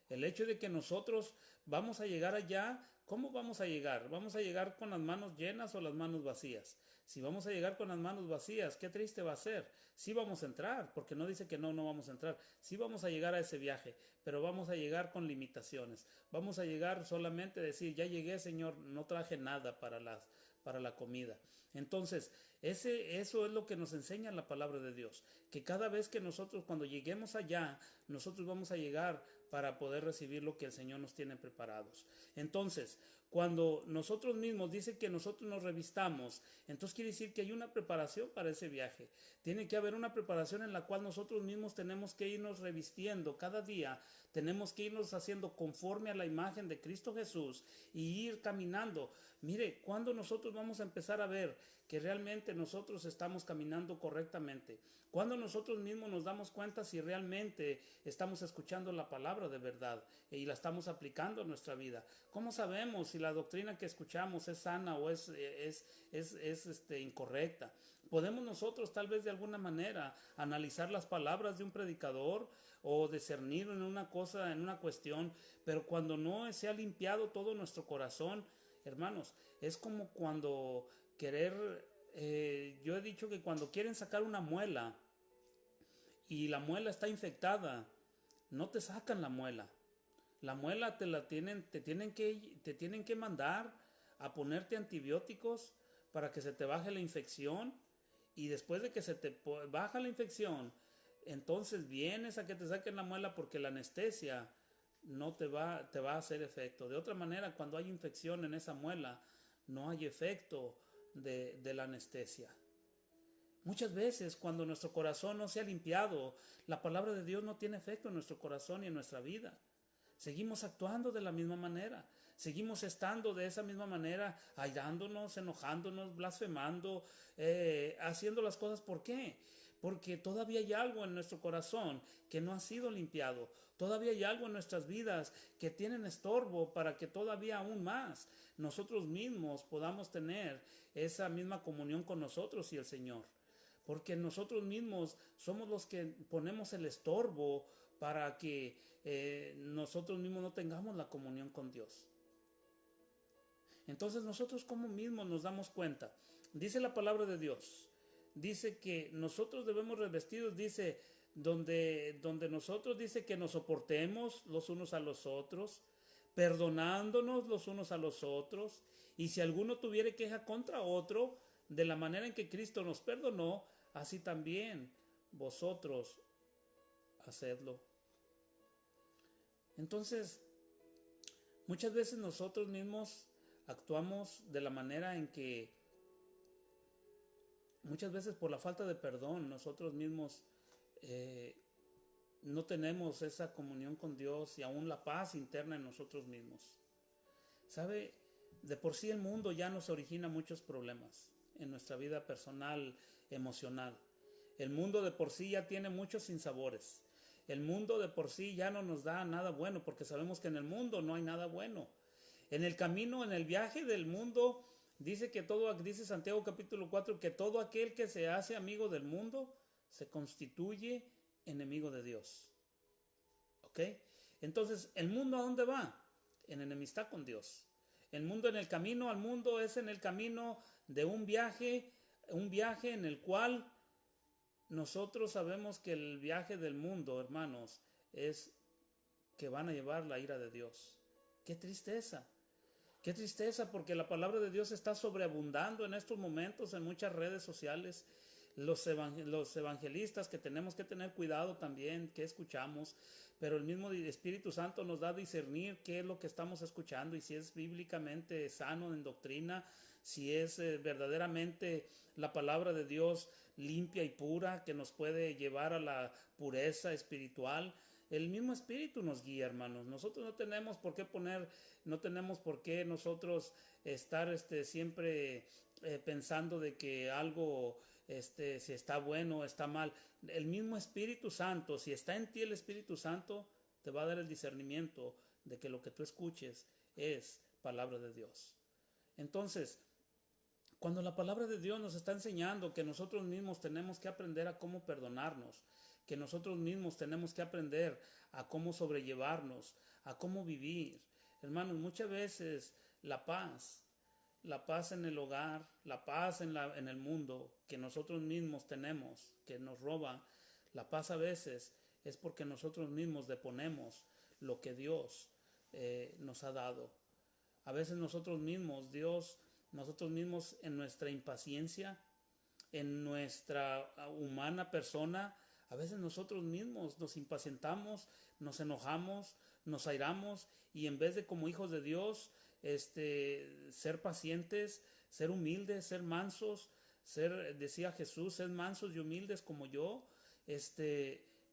El hecho de que nosotros vamos a llegar allá, ¿cómo vamos a llegar? ¿Vamos a llegar con las manos llenas o las manos vacías? Si vamos a llegar con las manos vacías, qué triste va a ser. Sí vamos a entrar, porque no dice que no vamos a entrar. Sí vamos a llegar a ese viaje, pero vamos a llegar con limitaciones. Vamos a llegar solamente a decir, ya llegué, Señor, no traje nada para la comida. Entonces, eso es lo que nos enseña la palabra de Dios, que cada vez que nosotros, cuando lleguemos allá, nosotros vamos a llegar para poder recibir lo que el Señor nos tiene preparados. Entonces, cuando nosotros mismos dice que nosotros nos revistamos, entonces quiere decir que hay una preparación para ese viaje. Tiene que haber una preparación en la cual nosotros mismos tenemos que irnos revistiendo cada día, tenemos que irnos haciendo conforme a la imagen de Cristo Jesús y ir caminando. Mire, cuando nosotros vamos a empezar a ver que realmente nosotros estamos caminando correctamente, cuando nosotros mismos nos damos cuenta si realmente estamos escuchando la palabra de verdad y la estamos aplicando a nuestra vida. ¿Cómo sabemos si la doctrina que escuchamos es sana o es incorrecta? Podemos nosotros tal vez de alguna manera analizar las palabras de un predicador o discernir en una cosa, en una cuestión, pero cuando no se ha limpiado todo nuestro corazón, hermanos, es como cuando yo he dicho que cuando quieren sacar una muela y la muela está infectada, no te sacan la muela. La muela te tienen que mandar a ponerte antibióticos para que se te baje la infección, y después de que se te baja la infección, entonces vienes a que te saquen la muela, porque la anestesia no te va a hacer efecto. De otra manera, cuando hay infección en esa muela, no hay efecto de la anestesia. Muchas veces cuando nuestro corazón no se ha limpiado, la palabra de Dios no tiene efecto en nuestro corazón y en nuestra vida. Seguimos actuando de la misma manera, seguimos estando de esa misma manera, airándonos, enojándonos, blasfemando, haciendo las cosas. ¿Por qué? Porque todavía hay algo en nuestro corazón que no ha sido limpiado. Todavía hay algo en nuestras vidas que tienen estorbo para que todavía aún más nosotros mismos podamos tener esa misma comunión con nosotros y el Señor. Porque nosotros mismos somos los que ponemos el estorbo para que nosotros mismos no tengamos la comunión con Dios. Entonces nosotros como mismos nos damos cuenta. Dice la palabra de Dios, dice que nosotros debemos revestidos, dice, donde nosotros dice que nos soportemos los unos a los otros, perdonándonos los unos a los otros, y si alguno tuviere queja contra otro, de la manera en que Cristo nos perdonó, así también vosotros hacedlo. Entonces, muchas veces nosotros mismos actuamos de la manera en que, muchas veces por la falta de perdón, nosotros mismos no tenemos esa comunión con Dios y aún la paz interna en nosotros mismos. ¿Sabe? De por sí el mundo ya nos origina muchos problemas. en nuestra vida personal, emocional. El mundo de por sí ya tiene muchos sinsabores. El mundo de por sí ya no nos da nada bueno, porque sabemos que en el mundo no hay nada bueno. En el camino, en el viaje del mundo, dice Santiago capítulo 4, que todo aquel que se hace amigo del mundo se constituye enemigo de Dios. ¿Ok? Entonces, ¿el mundo a dónde va? En enemistad con Dios. El mundo en el camino al mundo es en el camino de un viaje en el cual nosotros sabemos que el viaje del mundo, hermanos, es que van a llevar la ira de Dios. ¡Qué tristeza! ¡Qué tristeza! Porque la palabra de Dios está sobreabundando en estos momentos en muchas redes sociales. Los evangelistas, que tenemos que tener cuidado también que escuchamos, pero el mismo Espíritu Santo nos da a discernir qué es lo que estamos escuchando y si es bíblicamente sano en doctrina, si es verdaderamente la palabra de Dios limpia y pura que nos puede llevar a la pureza espiritual. El mismo Espíritu nos guía, hermanos. Nosotros no tenemos por qué nosotros estar siempre pensando de que algo si está bueno o está mal. El mismo Espíritu Santo, si está en ti el Espíritu Santo, te va a dar el discernimiento de que lo que tú escuches es palabra de Dios. Entonces, cuando la palabra de Dios nos está enseñando que nosotros mismos tenemos que aprender a cómo perdonarnos, que nosotros mismos tenemos que aprender a cómo sobrellevarnos, a cómo vivir. Hermanos, muchas veces la paz en el hogar, la paz en el mundo que nosotros mismos tenemos, que nos roba, la paz a veces es porque nosotros mismos deponemos lo que Dios nos ha dado. A veces nosotros mismos en nuestra impaciencia, en nuestra humana persona, a veces nosotros mismos nos impacientamos, nos enojamos, nos airamos, y en vez de, como hijos de Dios, ser pacientes, ser humildes, ser mansos, decía Jesús, sed mansos y humildes como yo,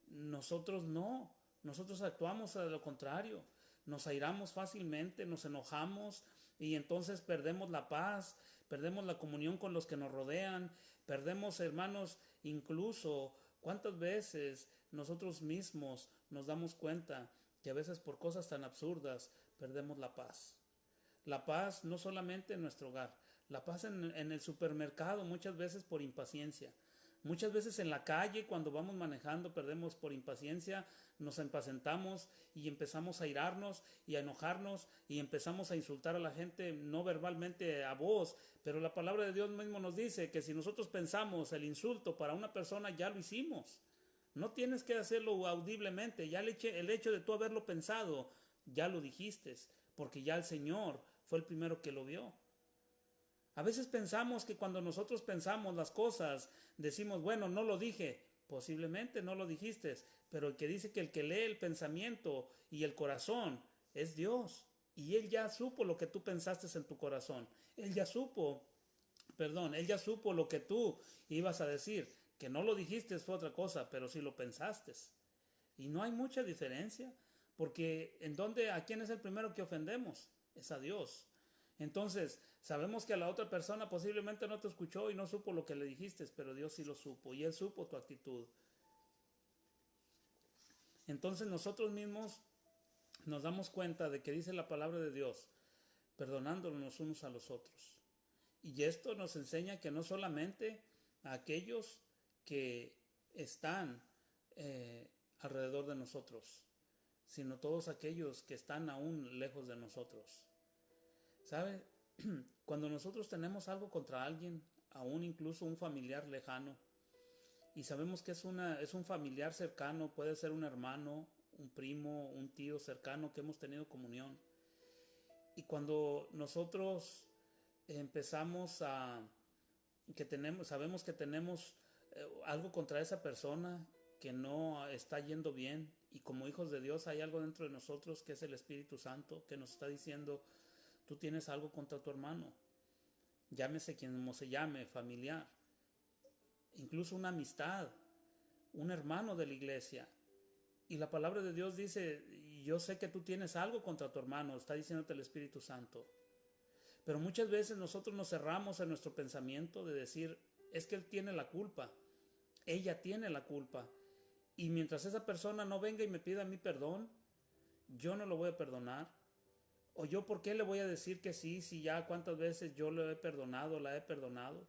nosotros actuamos a lo contrario, nos airamos fácilmente, nos enojamos, y entonces perdemos la paz, perdemos la comunión con los que nos rodean, perdemos, hermanos, incluso cuántas veces nosotros mismos nos damos cuenta que a veces por cosas tan absurdas perdemos la paz. La paz no solamente en nuestro hogar, la paz en el supermercado, muchas veces por impaciencia. Muchas veces en la calle, cuando vamos manejando, perdemos por impaciencia, nos impacientamos y empezamos a airarnos y a enojarnos y empezamos a insultar a la gente, no verbalmente a voz, pero la palabra de Dios mismo nos dice que si nosotros pensamos el insulto para una persona, ya lo hicimos. No tienes que hacerlo audiblemente, ya el hecho de tú haberlo pensado, ya lo dijiste, porque ya el Señor fue el primero que lo vio. A veces pensamos que cuando nosotros pensamos las cosas, decimos, bueno, no lo dije. Posiblemente no lo dijiste, pero el que dice que el que lee el pensamiento y el corazón es Dios. Y Él ya supo lo que tú pensaste en tu corazón. Él ya supo lo que tú ibas a decir. Que no lo dijiste fue otra cosa, pero sí lo pensaste. Y no hay mucha diferencia, porque ¿a quién es el primero que ofendemos? Es a Dios. Entonces, sabemos que a la otra persona posiblemente no te escuchó y no supo lo que le dijiste, pero Dios sí lo supo, y Él supo tu actitud. Entonces nosotros mismos nos damos cuenta de que dice la palabra de Dios, perdonándonos unos a los otros. Y esto nos enseña que no solamente a aquellos que están alrededor de nosotros, sino todos aquellos que están aún lejos de nosotros. ¿Sabe? Cuando nosotros tenemos algo contra alguien, aún incluso un familiar lejano, y sabemos que es un familiar cercano, puede ser un hermano, un primo, un tío cercano que hemos tenido comunión, y cuando nosotros sabemos que tenemos algo contra esa persona que no está yendo bien, y como hijos de Dios hay algo dentro de nosotros que es el Espíritu Santo que nos está diciendo, tú tienes algo contra tu hermano, llámese quien se llame, familiar, incluso una amistad, un hermano de la iglesia. Y la palabra de Dios dice, yo sé que tú tienes algo contra tu hermano, está diciéndote el Espíritu Santo. Pero muchas veces nosotros nos cerramos en nuestro pensamiento de decir, es que él tiene la culpa, ella tiene la culpa. Y mientras esa persona no venga y me pida mi perdón, yo no lo voy a perdonar. O yo, ¿por qué le voy a decir que sí, si ya cuántas veces yo lo he perdonado, la he perdonado?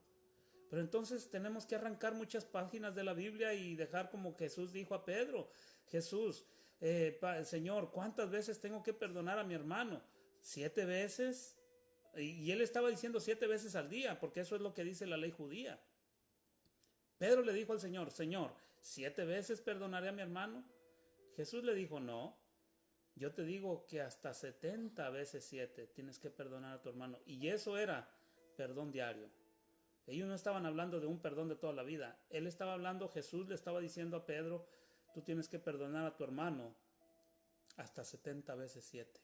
Pero entonces tenemos que arrancar muchas páginas de la Biblia y dejar como Jesús dijo a Pedro, Jesús, Señor, ¿cuántas veces tengo que perdonar a mi hermano? ¿7 veces? Y él estaba diciendo 7 veces al día, porque eso es lo que dice la ley judía. Pedro le dijo al Señor, Señor, ¿7 veces perdonaré a mi hermano? Jesús le dijo, no, yo te digo que hasta 70 veces 7 tienes que perdonar a tu hermano. Y eso era perdón diario. Ellos no estaban hablando de un perdón de toda la vida. Él estaba hablando, Jesús le estaba diciendo a Pedro, tú tienes que perdonar a tu hermano hasta 70 veces 7.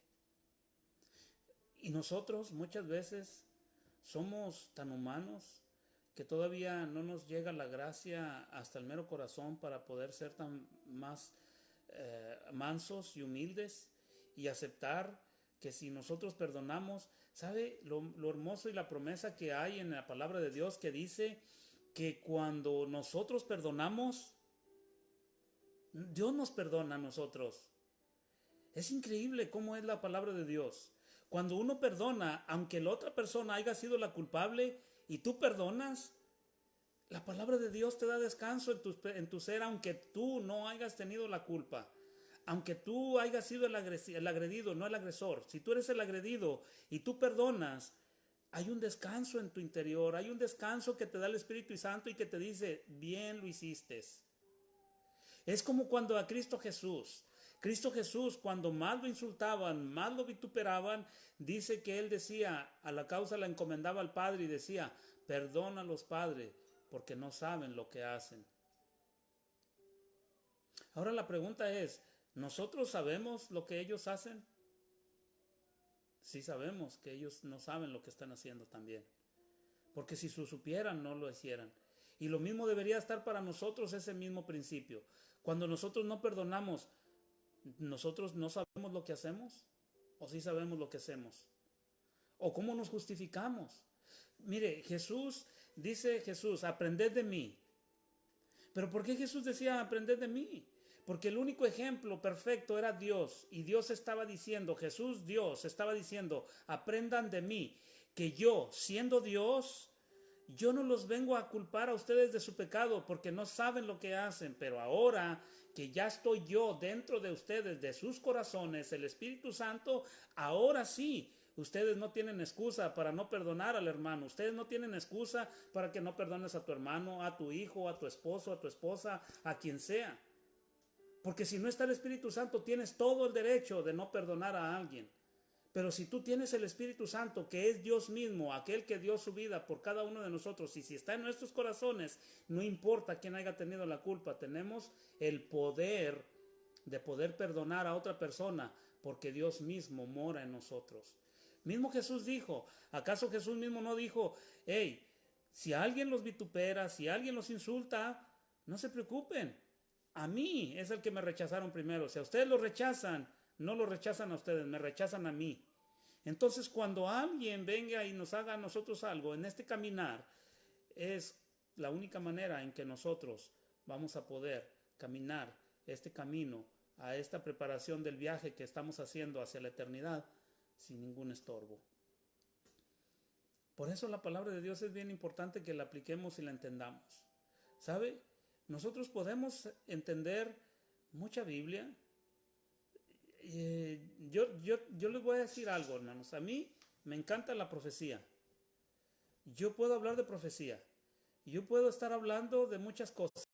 Y nosotros muchas veces somos tan humanos que todavía no nos llega la gracia hasta el mero corazón para poder ser tan más mansos y humildes y aceptar que si nosotros perdonamos, ¿sabe lo hermoso y la promesa que hay en la palabra de Dios que dice que cuando nosotros perdonamos, Dios nos perdona a nosotros? Es increíble cómo es la palabra de Dios. Cuando uno perdona, aunque la otra persona haya sido la culpable y tú perdonas, la palabra de Dios te da descanso en tu ser, aunque tú no hayas tenido la culpa. Aunque tú hayas sido el agredido, no el agresor. Si tú eres el agredido y tú perdonas, hay un descanso en tu interior. Hay un descanso que te da el Espíritu Santo y que te dice, bien lo hiciste. Es como cuando a Cristo Jesús, cuando más lo insultaban, más lo vituperaban, dice que él decía, a la causa la encomendaba al Padre y decía, perdónalos, Padre, porque no saben lo que hacen. Ahora la pregunta es, ¿nosotros sabemos lo que ellos hacen? Sí sabemos que ellos no saben lo que están haciendo también. Porque si supieran, no lo hicieran. Y lo mismo debería estar para nosotros ese mismo principio. Cuando nosotros no perdonamos, ¿nosotros no sabemos lo que hacemos? ¿O sí sabemos lo que hacemos? ¿O cómo nos justificamos? Mire, dice Jesús, aprended de mí. ¿Pero por qué Jesús decía aprended de mí? Porque el único ejemplo perfecto era Dios. Y Dios estaba diciendo, Dios estaba diciendo, aprendan de mí, que yo, siendo Dios, yo no los vengo a culpar a ustedes de su pecado porque no saben lo que hacen, pero ahora que ya estoy yo dentro de ustedes, de sus corazones, el Espíritu Santo, ahora sí, ustedes no tienen excusa para no perdonar al hermano, ustedes no tienen excusa para que no perdones a tu hermano, a tu hijo, a tu esposo, a tu esposa, a quien sea. Porque si no está el Espíritu Santo, tienes todo el derecho de no perdonar a alguien. Pero si tú tienes el Espíritu Santo, que es Dios mismo, aquel que dio su vida por cada uno de nosotros, y si está en nuestros corazones, no importa quién haya tenido la culpa, tenemos el poder de poder perdonar a otra persona, porque Dios mismo mora en nosotros. Mismo Jesús dijo, ¿acaso Jesús mismo no dijo, hey, si alguien los vitupera, si alguien los insulta, no se preocupen, a mí es el que me rechazaron primero, si a ustedes lo rechazan, no lo rechazan a ustedes, me rechazan a mí. Entonces, cuando alguien venga y nos haga a nosotros algo en este caminar, es la única manera en que nosotros vamos a poder caminar este camino a esta preparación del viaje que estamos haciendo hacia la eternidad sin ningún estorbo. Por eso la palabra de Dios es bien importante que la apliquemos y la entendamos. ¿Sabe? Nosotros podemos entender mucha Biblia. Yo les voy a decir algo, hermanos. A mí me encanta la profecía. Yo puedo hablar de profecía. Yo puedo estar hablando de muchas cosas.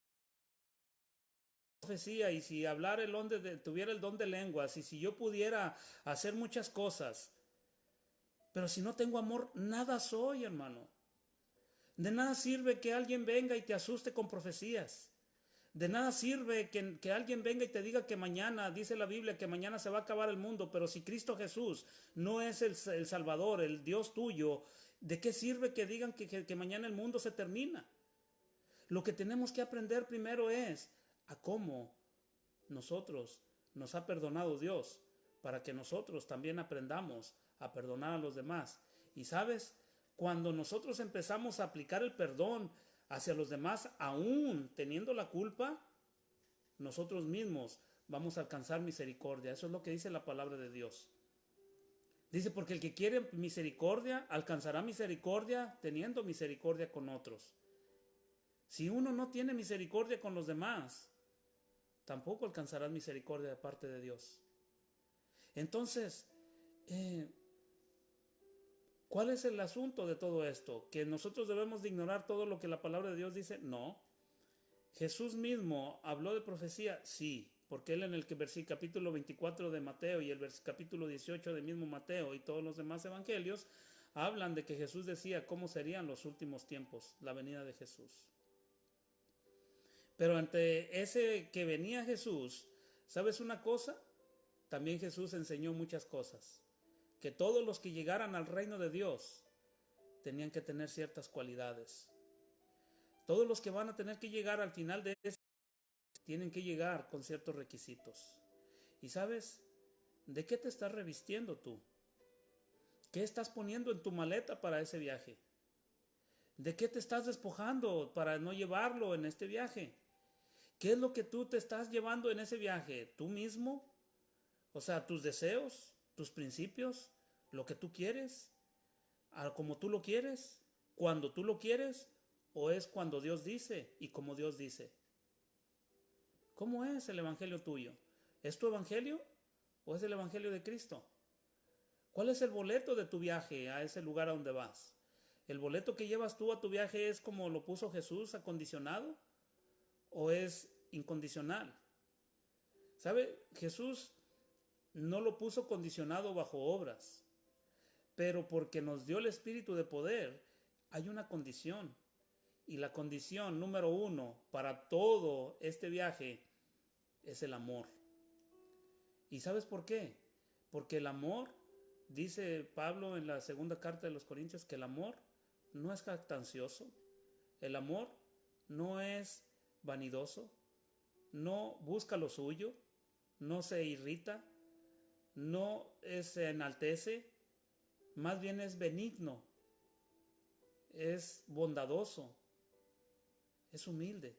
Profecía, y si hablar tuviera el don de lenguas, y si yo pudiera hacer muchas cosas, pero si no tengo amor, nada soy, hermano. De nada sirve que alguien venga y te asuste con profecías. De nada sirve que alguien venga y te diga que mañana, dice la Biblia, que mañana se va a acabar el mundo, pero si Cristo Jesús no es el Salvador, el Dios tuyo, ¿de qué sirve que digan que mañana el mundo se termina? Lo que tenemos que aprender primero es a cómo nosotros nos ha perdonado Dios, para que nosotros también aprendamos a perdonar a los demás. Y sabes, cuando nosotros empezamos a aplicar el perdón hacia los demás, aún teniendo la culpa, nosotros mismos vamos a alcanzar misericordia. Eso es lo que dice la palabra de Dios. Dice, porque el que quiere misericordia, alcanzará misericordia teniendo misericordia con otros. Si uno no tiene misericordia con los demás, tampoco alcanzarás misericordia de parte de Dios. Entonces, ¿cuál es el asunto de todo esto? ¿Que nosotros debemos de ignorar todo lo que la palabra de Dios dice? No. ¿Jesús mismo habló de profecía? Sí, porque él en el capítulo 24 de Mateo y el capítulo 18 de mismo Mateo y todos los demás evangelios hablan de que Jesús decía cómo serían los últimos tiempos, la venida de Jesús. Pero ante ese que venía Jesús, ¿sabes una cosa? También Jesús enseñó muchas cosas. Que todos los que llegaran al reino de Dios tenían que tener ciertas cualidades. Todos los que van a tener que llegar al final de ese tienen que llegar con ciertos requisitos. ¿Y sabes? ¿De qué te estás revistiendo tú? ¿Qué estás poniendo en tu maleta para ese viaje? ¿De qué te estás despojando para no llevarlo en este viaje? ¿Qué es lo que tú te estás llevando en ese viaje? ¿Tú mismo? O sea, tus deseos, tus principios, lo que tú quieres, como tú lo quieres, cuando tú lo quieres, o es cuando Dios dice y como Dios dice. ¿Cómo es el evangelio tuyo? ¿Es tu evangelio o es el evangelio de Cristo? ¿Cuál es el boleto de tu viaje a ese lugar a donde vas? ¿El boleto que llevas tú a tu viaje es como lo puso Jesús, acondicionado? ¿O es incondicional? ¿Sabe? Jesús no lo puso condicionado bajo obras, pero porque nos dio el espíritu de poder, hay una condición. Y la condición número 1 para todo este viaje es el amor. ¿Y sabes por qué? Porque el amor, dice Pablo en la segunda carta de los Corintios, que el amor no es jactancioso, el amor no es vanidoso, no busca lo suyo, no se irrita, no se enaltece, más bien es benigno, es bondadoso, es humilde.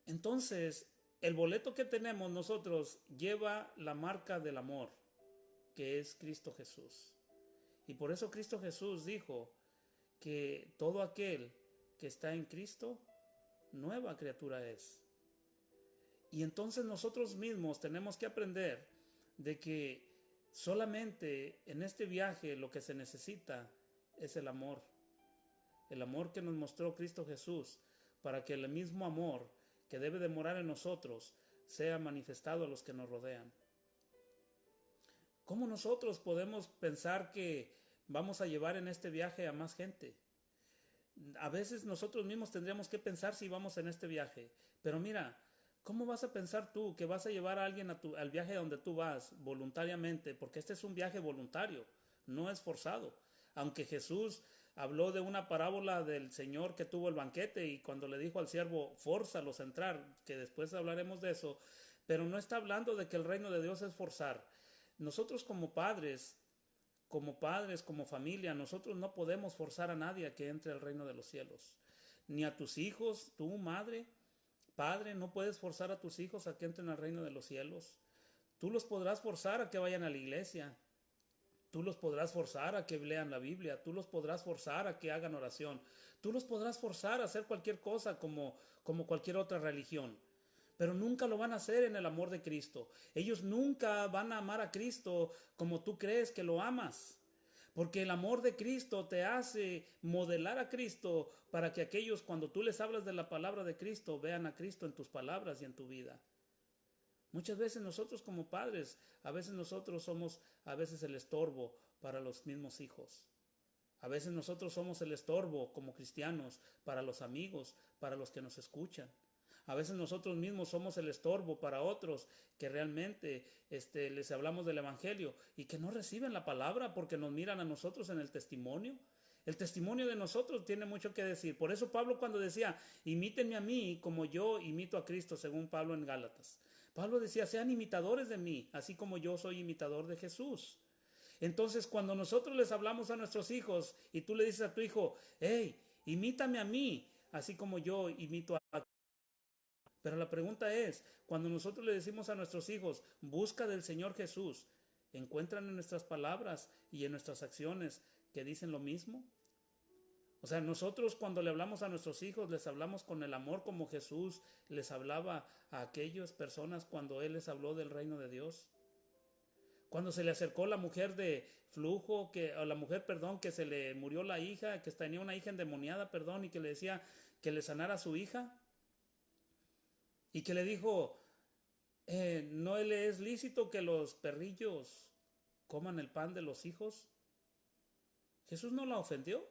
Entonces, el boleto que tenemos nosotros lleva la marca del amor, que es Cristo Jesús. Y por eso Cristo Jesús dijo que todo aquel que está en Cristo, nueva criatura es. Y entonces nosotros mismos tenemos que aprender de que solamente en este viaje lo que se necesita es el amor que nos mostró Cristo Jesús, para que el mismo amor que debe de morar en nosotros sea manifestado a los que nos rodean. ¿Cómo nosotros podemos pensar que vamos a llevar en este viaje a más gente? A veces nosotros mismos tendríamos que pensar si vamos en este viaje, pero mira, ¿cómo vas a pensar tú que vas a llevar a alguien al viaje donde tú vas voluntariamente? Porque este es un viaje voluntario, no es forzado. Aunque Jesús habló de una parábola del Señor que tuvo el banquete y cuando le dijo al siervo, fórzalos a entrar, que después hablaremos de eso, pero no está hablando de que el reino de Dios es forzar. Nosotros como padres, como familia, nosotros no podemos forzar a nadie a que entre al reino de los cielos. Ni a tus hijos, tú, madre, padre, no puedes forzar a tus hijos a que entren al reino de los cielos. Tú los podrás forzar a que vayan a la iglesia. Tú los podrás forzar a que lean la Biblia. Tú los podrás forzar a que hagan oración. Tú los podrás forzar a hacer cualquier cosa como cualquier otra religión. Pero nunca lo van a hacer en el amor de Cristo. Ellos nunca van a amar a Cristo como tú crees que lo amas. Porque el amor de Cristo te hace modelar a Cristo para que aquellos, cuando tú les hablas de la palabra de Cristo, vean a Cristo en tus palabras y en tu vida. Muchas veces nosotros como padres, a veces nosotros somos el estorbo para los mismos hijos. A veces nosotros somos el estorbo como cristianos para los amigos, para los que nos escuchan. A veces nosotros mismos somos el estorbo para otros que realmente les hablamos del evangelio y que no reciben la palabra porque nos miran a nosotros en el testimonio. El testimonio de nosotros tiene mucho que decir. Por eso Pablo cuando decía, imítenme a mí como yo imito a Cristo, según Pablo en Gálatas. Pablo decía, sean imitadores de mí, así como yo soy imitador de Jesús. Entonces, cuando nosotros les hablamos a nuestros hijos y tú le dices a tu hijo, hey, imítame a mí, así como yo imito a... Pero la pregunta es, cuando nosotros le decimos a nuestros hijos, busca del Señor Jesús, ¿encuentran en nuestras palabras y en nuestras acciones que dicen lo mismo? O sea, nosotros cuando le hablamos a nuestros hijos, les hablamos con el amor como Jesús les hablaba a aquellas personas cuando Él les habló del reino de Dios. Cuando se le acercó la mujer de flujo, o la mujer, perdón, que se le murió la hija, que tenía una hija endemoniada, perdón, y que le decía que le sanara a su hija, y que le dijo, ¿no le es lícito que los perrillos coman el pan de los hijos? Jesús no la ofendió.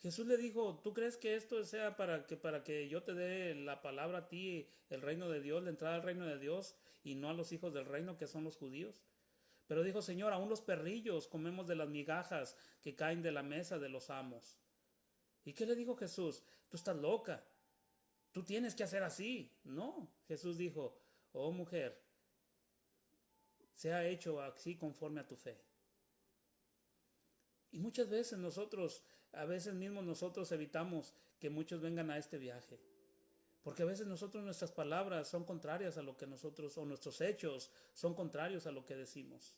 Jesús le dijo, ¿tú crees que esto sea para que yo te dé la palabra a ti, el reino de Dios, la entrada al reino de Dios, y no a los hijos del reino que son los judíos? Pero dijo, Señor, aún los perrillos comemos de las migajas que caen de la mesa de los amos. ¿Y qué le dijo Jesús? Tú estás loca, tú tienes que hacer así. No, Jesús dijo, oh mujer, sea hecho así conforme a tu fe. Y muchas veces a veces mismos nosotros evitamos que muchos vengan a este viaje. Porque a veces nuestras palabras son contrarias a lo que nosotros, o nuestros hechos son contrarios a lo que decimos.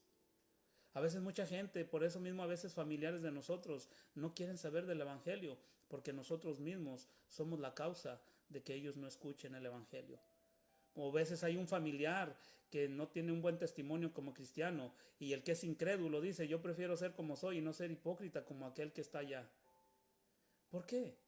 A veces mucha gente, por eso mismo a veces familiares de nosotros, no quieren saber del Evangelio, porque nosotros mismos somos la causa de que ellos no escuchen el Evangelio. O a veces hay un familiar que no tiene un buen testimonio como cristiano, y el que es incrédulo dice, yo prefiero ser como soy y no ser hipócrita como aquel que está allá. ¿Por qué?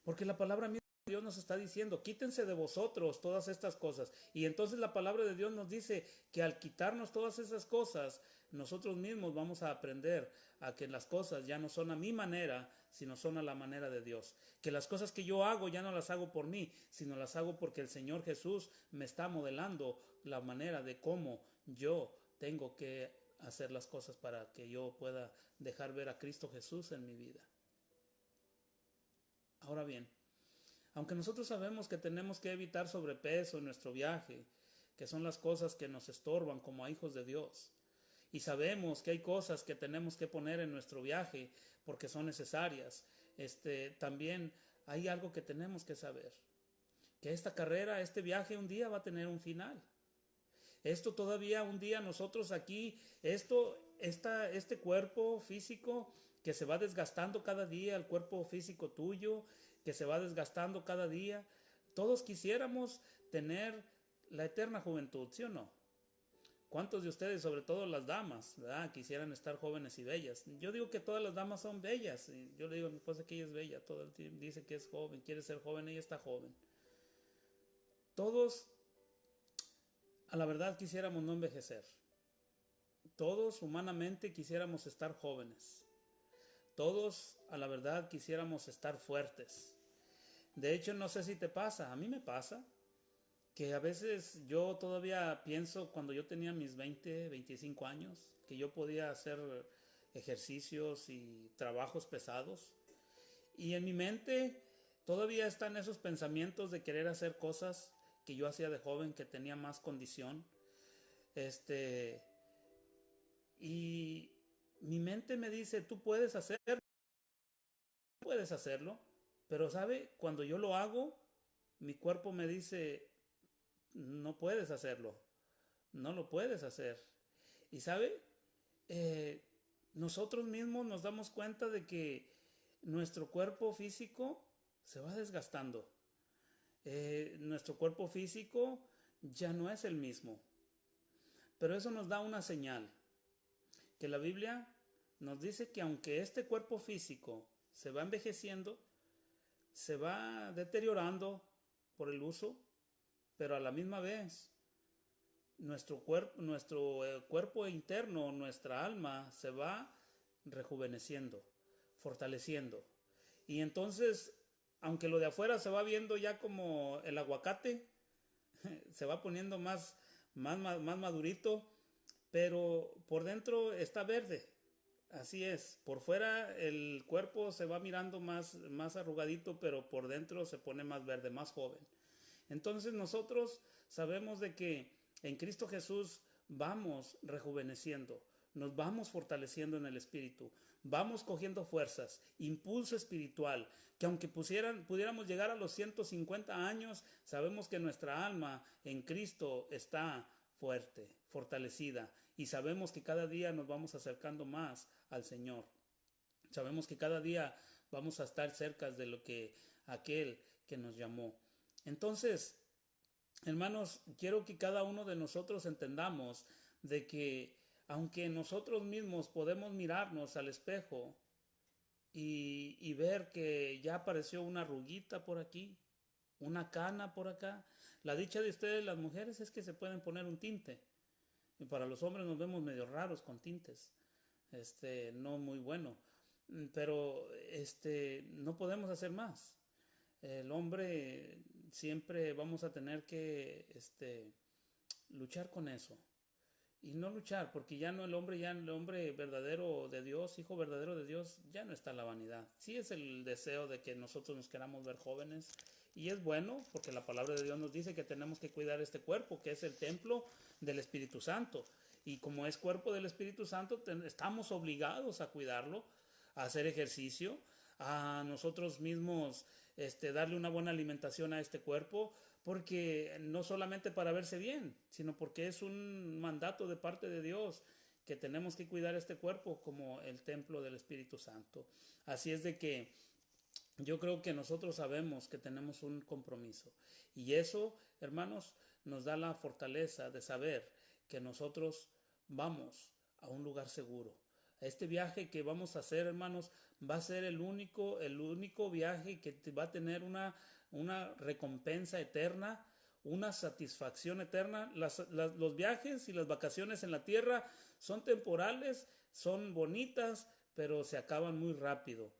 Porque la palabra misma de Dios nos está diciendo, quítense de vosotros todas estas cosas. Y entonces la palabra de Dios nos dice que al quitarnos todas esas cosas, nosotros mismos vamos a aprender a que las cosas ya no son a mi manera, sino son a la manera de Dios. Que las cosas que yo hago ya no las hago por mí, sino las hago porque el Señor Jesús me está modelando la manera de cómo yo tengo que hacer las cosas para que yo pueda dejar ver a Cristo Jesús en mi vida. Ahora bien, aunque nosotros sabemos que tenemos que evitar sobrepeso en nuestro viaje, que son las cosas que nos estorban como a hijos de Dios, y sabemos que hay cosas que tenemos que poner en nuestro viaje porque son necesarias, también hay algo que tenemos que saber, que esta carrera, este viaje un día va a tener un final. Esto todavía un día nosotros aquí, este cuerpo físico que se va desgastando cada día, el cuerpo físico tuyo que se va desgastando cada día, todos quisiéramos tener la eterna juventud, ¿sí o no? ¿Cuántos de ustedes, sobre todo las damas, ¿verdad?, quisieran estar jóvenes y bellas? Yo digo que todas las damas son bellas. Yo le digo a mi esposa que ella es bella, todo el tiempo dice que es joven, quiere ser joven, ella está joven. Todos, a la verdad, quisiéramos no envejecer. Todos humanamente quisiéramos estar jóvenes. Todos, a la verdad, quisiéramos estar fuertes. De hecho, no sé si te pasa, a mí me pasa que a veces yo todavía pienso cuando yo tenía mis 20, 25 años, que yo podía hacer ejercicios y trabajos pesados. Y en mi mente todavía están esos pensamientos de querer hacer cosas que yo hacía de joven, que tenía más condición. Y mi mente me dice, tú puedes hacerlo, pero ¿sabe? Cuando yo lo hago, mi cuerpo me dice, no puedes hacerlo, no lo puedes hacer. Y ¿sabe? Nosotros mismos nos damos cuenta de que nuestro cuerpo físico se va desgastando. Nuestro cuerpo físico ya no es el mismo. Pero eso nos da una señal, que la Biblia nos dice que aunque este cuerpo físico se va envejeciendo, se va deteriorando por el uso, pero a la misma vez nuestro cuerpo interno, nuestra alma se va rejuveneciendo, fortaleciendo. Y entonces, aunque lo de afuera se va viendo ya como el aguacate, se va poniendo más madurito, pero por dentro está verde. Así es, por fuera el cuerpo se va mirando más arrugadito, pero por dentro se pone más verde, más joven. Entonces nosotros sabemos de que en Cristo Jesús vamos rejuveneciendo. nos vamos fortaleciendo en el espíritu, vamos cogiendo fuerzas, impulso espiritual, que aunque pudiéramos llegar a los 150 años, sabemos que nuestra alma en Cristo está fuerte, fortalecida, y sabemos que cada día nos vamos acercando más al Señor. Sabemos que cada día vamos a estar cerca de lo que aquel que nos llamó. Entonces, hermanos, quiero que cada uno de nosotros entendamos de que aunque nosotros mismos podemos mirarnos al espejo y ver que ya apareció una arruguita por aquí, una cana por acá, la dicha de ustedes las mujeres es que se pueden poner un tinte. Y para los hombres nos vemos medio raros con tintes, no muy bueno, pero no podemos hacer más. El hombre siempre vamos a tener que luchar con eso. Y no luchar, porque ya no el hombre verdadero de Dios, hijo verdadero de Dios, ya no está en la vanidad. Sí es el deseo de que nosotros nos queramos ver jóvenes, y es bueno, porque la palabra de Dios nos dice que tenemos que cuidar este cuerpo, que es el templo del Espíritu Santo. Y como es cuerpo del Espíritu Santo, estamos obligados a cuidarlo, a hacer ejercicio, a nosotros mismos darle una buena alimentación a este cuerpo, porque no solamente para verse bien, sino porque es un mandato de parte de Dios que tenemos que cuidar este cuerpo como el templo del Espíritu Santo. Así es de que yo creo que nosotros sabemos que tenemos un compromiso, y eso, hermanos, nos da la fortaleza de saber que nosotros vamos a un lugar seguro. Este viaje que vamos a hacer, hermanos, va a ser el único viaje que va a tener una recompensa eterna, una satisfacción eterna. Los viajes y las vacaciones en la tierra son temporales, son bonitas, pero se acaban muy rápido.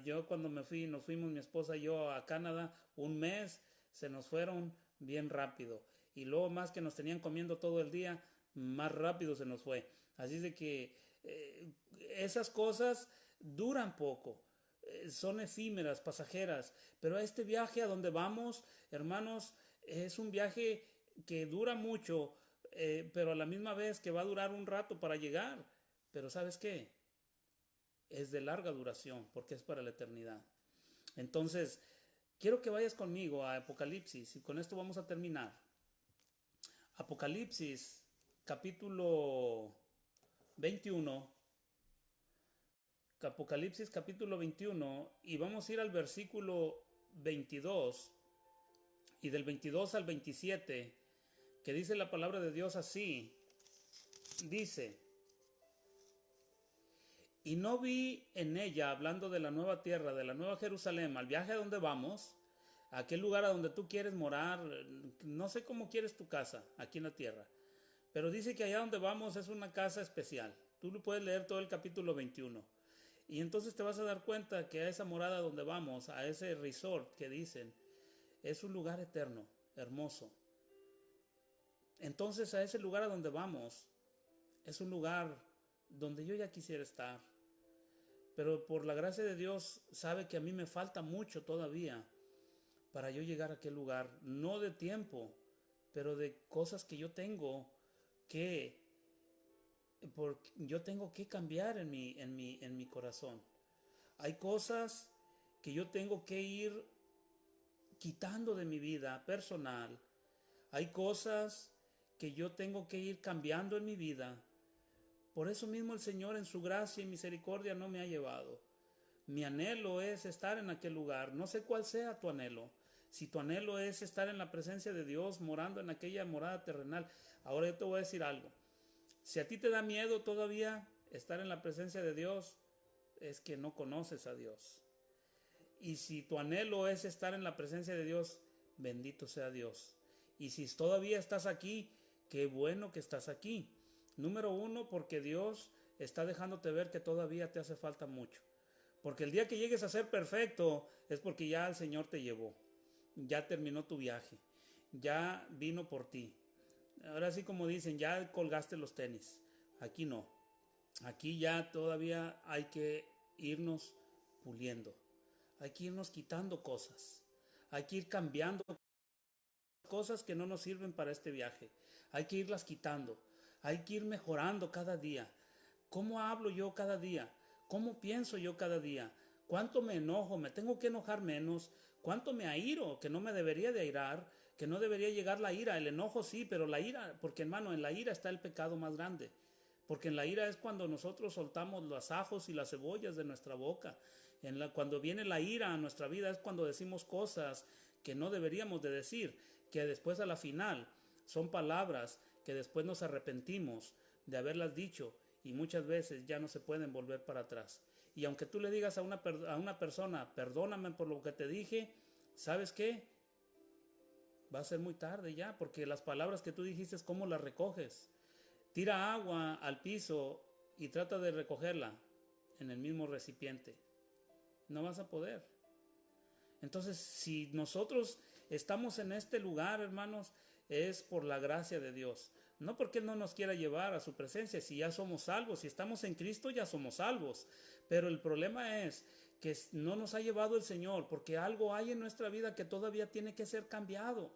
Yo cuando nos fuimos mi esposa y yo a Canadá, un mes, se nos fueron bien rápido. Y luego más que nos tenían comiendo todo el día, más rápido se nos fue. Así de que esas cosas duran poco, son efímeras, pasajeras, pero este viaje a donde vamos, hermanos, es un viaje que dura mucho, pero a la misma vez que va a durar un rato para llegar. Pero ¿sabes qué? Es de larga duración, porque es para la eternidad. Entonces, quiero que vayas conmigo a Apocalipsis, y con esto vamos a terminar. Apocalipsis, capítulo 21. Apocalipsis capítulo 21, y vamos a ir al versículo 22, y del 22 al 27, que dice la palabra de Dios así. Dice: y no vi en ella, hablando de la nueva tierra, de la nueva Jerusalén, al viaje a donde vamos, a aquel lugar a donde tú quieres morar. No sé cómo quieres tu casa aquí en la tierra, pero dice que allá donde vamos es una casa especial. Tú lo puedes leer todo el capítulo 21. Y entonces te vas a dar cuenta que a esa morada donde vamos, a ese resort que dicen, es un lugar eterno, hermoso. Entonces a ese lugar a donde vamos, es un lugar donde yo ya quisiera estar. Pero por la gracia de Dios sabe que a mí me falta mucho todavía para yo llegar a aquel lugar. No de tiempo, pero de cosas que yo tengo que yo tengo que cambiar en mi corazón. Hay cosas que yo tengo que ir quitando de mi vida personal. Hay cosas que yo tengo que ir cambiando en mi vida. Por eso mismo el Señor en su gracia y misericordia no me ha llevado. Mi anhelo es estar en aquel lugar. No sé cuál sea tu anhelo. Si tu anhelo es estar en la presencia de Dios, morando en aquella morada terrenal. Ahora yo te voy a decir algo. Si a ti te da miedo todavía estar en la presencia de Dios, es que no conoces a Dios. Y si tu anhelo es estar en la presencia de Dios, bendito sea Dios. Y si todavía estás aquí, qué bueno que estás aquí. Número uno, porque Dios está dejándote ver que todavía te hace falta mucho. Porque el día que llegues a ser perfecto es porque ya el Señor te llevó. Ya terminó tu viaje. Ya vino por ti. Ahora sí, como dicen, ya colgaste los tenis. Aquí no. Aquí ya todavía hay que irnos puliendo. Hay que irnos quitando cosas. Hay que ir cambiando cosas que no nos sirven para este viaje. Hay que irlas quitando. Hay que ir mejorando cada día. ¿Cómo hablo yo cada día? ¿Cómo pienso yo cada día? ¿Cuánto me enojo? ¿Me tengo que enojar menos? ¿Cuánto me airo? Que no me debería de airar, que no debería llegar la ira. El enojo sí, pero la ira, porque hermano, en la ira está el pecado más grande. Porque en la ira es cuando nosotros soltamos los ajos y las cebollas de nuestra boca. Cuando viene la ira a nuestra vida es cuando decimos cosas que no deberíamos de decir, que después a la final son palabras que después nos arrepentimos de haberlas dicho y muchas veces ya no se pueden volver para atrás. Y aunque tú le digas a una persona, perdóname por lo que te dije, ¿sabes qué? Va a ser muy tarde ya, porque las palabras que tú dijiste, ¿cómo las recoges? Tira agua al piso y trata de recogerla en el mismo recipiente. No vas a poder. Entonces, si nosotros estamos en este lugar, hermanos, es por la gracia de Dios. No porque Él no nos quiera llevar a su presencia. Si ya somos salvos, si estamos en Cristo, ya somos salvos. Pero el problema es que no nos ha llevado el Señor, porque algo hay en nuestra vida que todavía tiene que ser cambiado.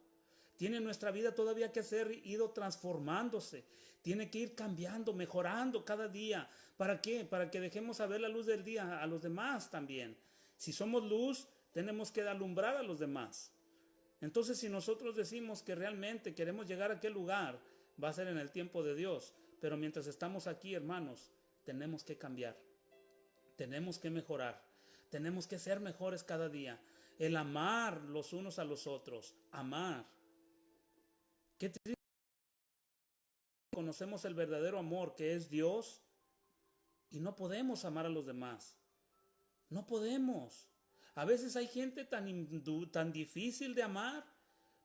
Tiene nuestra vida todavía que ser ido transformándose. Tiene que ir cambiando, mejorando cada día. ¿Para qué? Para que dejemos a ver la luz del día a los demás también. Si somos luz, tenemos que alumbrar a los demás. Entonces, si nosotros decimos que realmente queremos llegar a aquel lugar, va a ser en el tiempo de Dios. Pero mientras estamos aquí, hermanos, tenemos que cambiar. Tenemos que mejorar. Tenemos que ser mejores cada día. El amar los unos a los otros. Amar. Qué triste. Conocemos el verdadero amor que es Dios y no podemos amar a los demás. No podemos. A veces hay gente tan difícil de amar,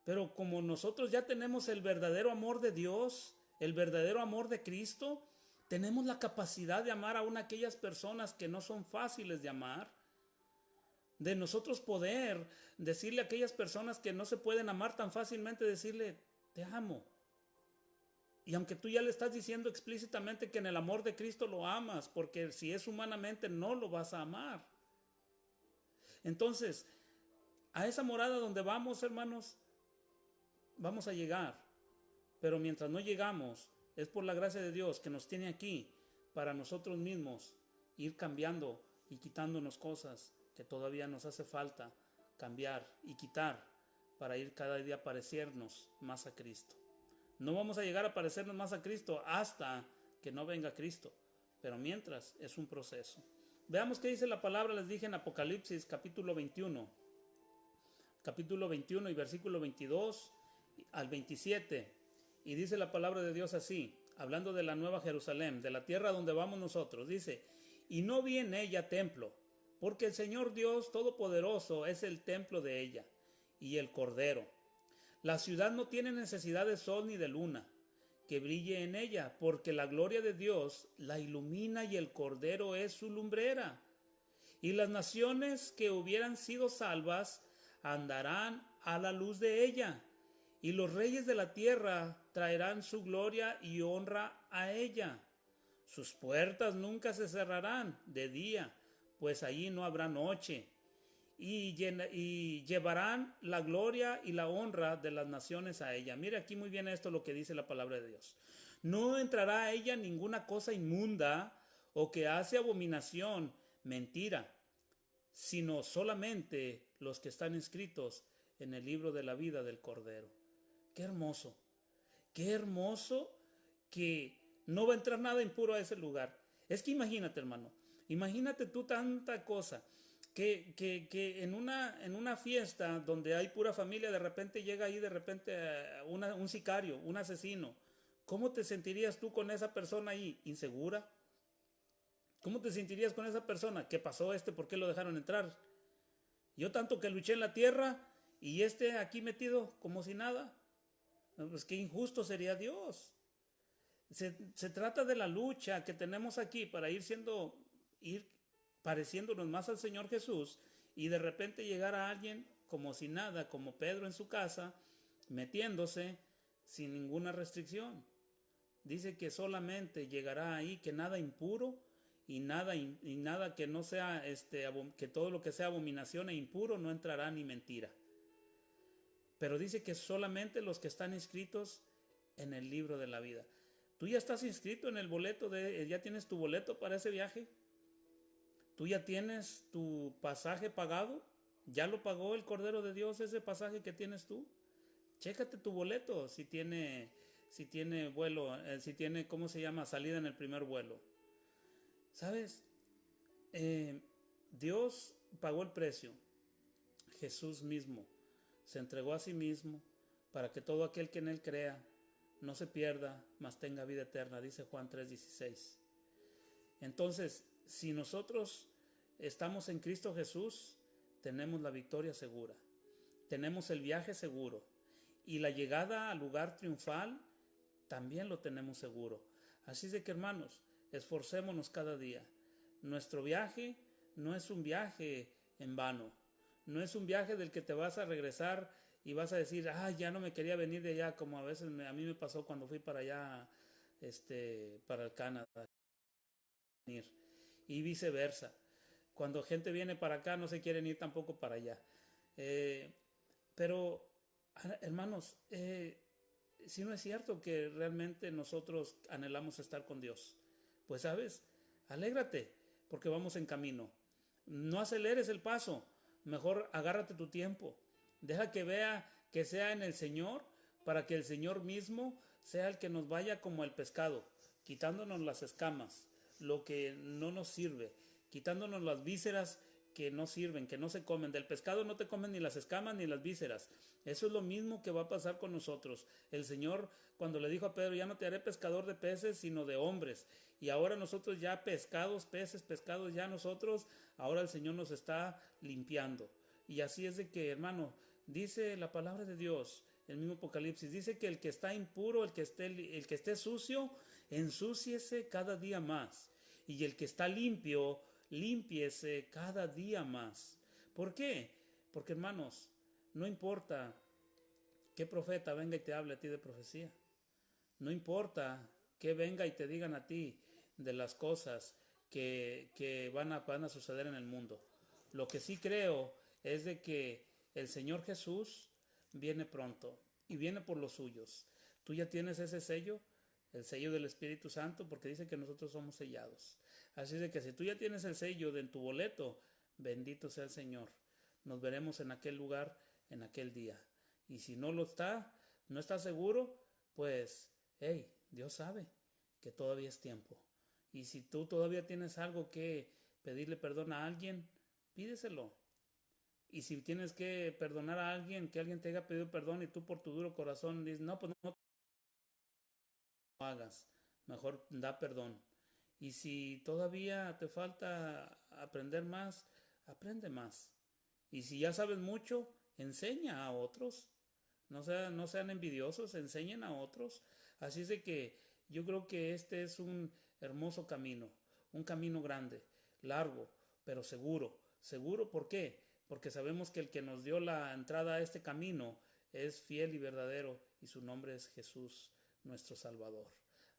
pero como nosotros ya tenemos el verdadero amor de Dios, el verdadero amor de Cristo, tenemos la capacidad de amar aún a aquellas personas que no son fáciles de amar. De nosotros poder decirle a aquellas personas que no se pueden amar tan fácilmente, decirle, te amo. Y aunque tú ya le estás diciendo explícitamente que en el amor de Cristo lo amas, porque si es humanamente no lo vas a amar. Entonces, a esa morada donde vamos, hermanos, vamos a llegar. Pero mientras no llegamos, es por la gracia de Dios que nos tiene aquí para nosotros mismos ir cambiando y quitándonos cosas que todavía nos hace falta cambiar y quitar para ir cada día a parecernos más a Cristo. No vamos a llegar a parecernos más a Cristo hasta que no venga Cristo, pero mientras es un proceso. Veamos qué dice la palabra, les dije en Apocalipsis capítulo 21 y versículo 22 al 27, y dice la palabra de Dios así, hablando de la nueva Jerusalén, de la tierra donde vamos nosotros, dice, y no vi en ella templo, porque el Señor Dios Todopoderoso es el templo de ella, y el Cordero. La ciudad no tiene necesidad de sol ni de luna, que brille en ella, porque la gloria de Dios la ilumina y el Cordero es su lumbrera. Y las naciones que hubieran sido salvas andarán a la luz de ella, y los reyes de la tierra traerán su gloria y honra a ella. Sus puertas nunca se cerrarán de día, pues allí no habrá noche. Y llevarán la gloria y la honra de las naciones a ella. Mire aquí muy bien esto lo que dice la palabra de Dios. No entrará a ella ninguna cosa inmunda o que hace abominación, mentira, sino solamente los que están inscritos en el libro de la vida del Cordero. Qué hermoso que no va a entrar nada impuro a ese lugar. Es que imagínate, hermano, imagínate tú tanta cosa. Que en una fiesta donde hay pura familia, de repente llega ahí un sicario, un asesino. ¿Cómo te sentirías tú con esa persona ahí? ¿Insegura? ¿Cómo te sentirías con esa persona? ¿Qué pasó ¿Por qué lo dejaron entrar? Yo tanto que luché en la tierra y aquí metido como si nada. Pues qué injusto sería Dios. Se trata de la lucha que tenemos aquí para ir pareciéndonos más al Señor Jesús y de repente llegar a alguien como si nada, como Pedro en su casa, metiéndose sin ninguna restricción. Dice que solamente llegará ahí que nada impuro y nada que no sea que todo lo que sea abominación e impuro no entrará ni mentira. Pero dice que solamente los que están inscritos en el libro de la vida. Tú ya estás inscrito en el boleto, ya tienes tu boleto para ese viaje. Tú ya tienes tu pasaje pagado. Ya lo pagó el Cordero de Dios ese pasaje que tienes tú. Chécate tu boleto si tiene vuelo, si tiene, ¿cómo se llama? Salida en el primer vuelo. ¿Sabes? Dios pagó el precio. Jesús mismo se entregó a sí mismo para que todo aquel que en él crea no se pierda, mas tenga vida eterna, dice Juan 3:16. Entonces, si nosotros estamos en Cristo Jesús, tenemos la victoria segura, tenemos el viaje seguro y la llegada al lugar triunfal también lo tenemos seguro. Así de que, hermanos, esforcémonos cada día. Nuestro viaje no es un viaje en vano, no es un viaje del que te vas a regresar y vas a decir, ya no me quería venir de allá, como a veces a mí me pasó cuando fui para allá, para el Canadá, y viceversa. Cuando gente viene para acá no se quieren ir tampoco para allá. Pero, hermanos, si no es cierto que realmente nosotros anhelamos estar con Dios, pues sabes, alégrate porque vamos en camino. No aceleres el paso, mejor agárrate tu tiempo. Deja que vea que sea en el Señor, para que el Señor mismo sea el que nos vaya como el pescado, quitándonos las escamas, lo que no nos sirve, quitándonos las vísceras que no sirven, que no se comen. Del pescado no te comen ni las escamas ni las vísceras. Eso es lo mismo que va a pasar con nosotros. El Señor, cuando le dijo a Pedro, ya no te haré pescador de peces, sino de hombres. Y ahora nosotros ya pescados ya nosotros, ahora el Señor nos está limpiando. Y así es de que, hermano, dice la palabra de Dios, el mismo Apocalipsis, dice que el que está impuro, el que esté sucio, ensúciese cada día más. Y el que está limpio, límpiese cada día más. ¿Por qué? Porque, hermanos, no importa qué profeta venga y te hable a ti de profecía. No importa que venga y te digan a ti de las cosas que van a suceder en el mundo. Lo que sí creo es de que el Señor Jesús viene pronto y viene por los suyos. Tú ya tienes ese sello, el sello del Espíritu Santo, porque dice que nosotros somos sellados. Así de que si tú ya tienes el sello de tu boleto, bendito sea el Señor. Nos veremos en aquel lugar, en aquel día. Y si no no está seguro, pues, hey, Dios sabe que todavía es tiempo. Y si tú todavía tienes algo que pedirle perdón a alguien, pídeselo. Y si tienes que perdonar a alguien, que alguien te haya pedido perdón y tú por tu duro corazón dices, no, pues no hagas, mejor da perdón. Y si todavía te falta aprender más, aprende más. Y si ya sabes mucho, enseña a otros. No sean envidiosos, enseñen a otros. Así es de que yo creo que este es un hermoso camino, un camino grande, largo, pero seguro. ¿Seguro por qué? Porque sabemos que el que nos dio la entrada a este camino es fiel y verdadero y su nombre es Jesús, nuestro Salvador.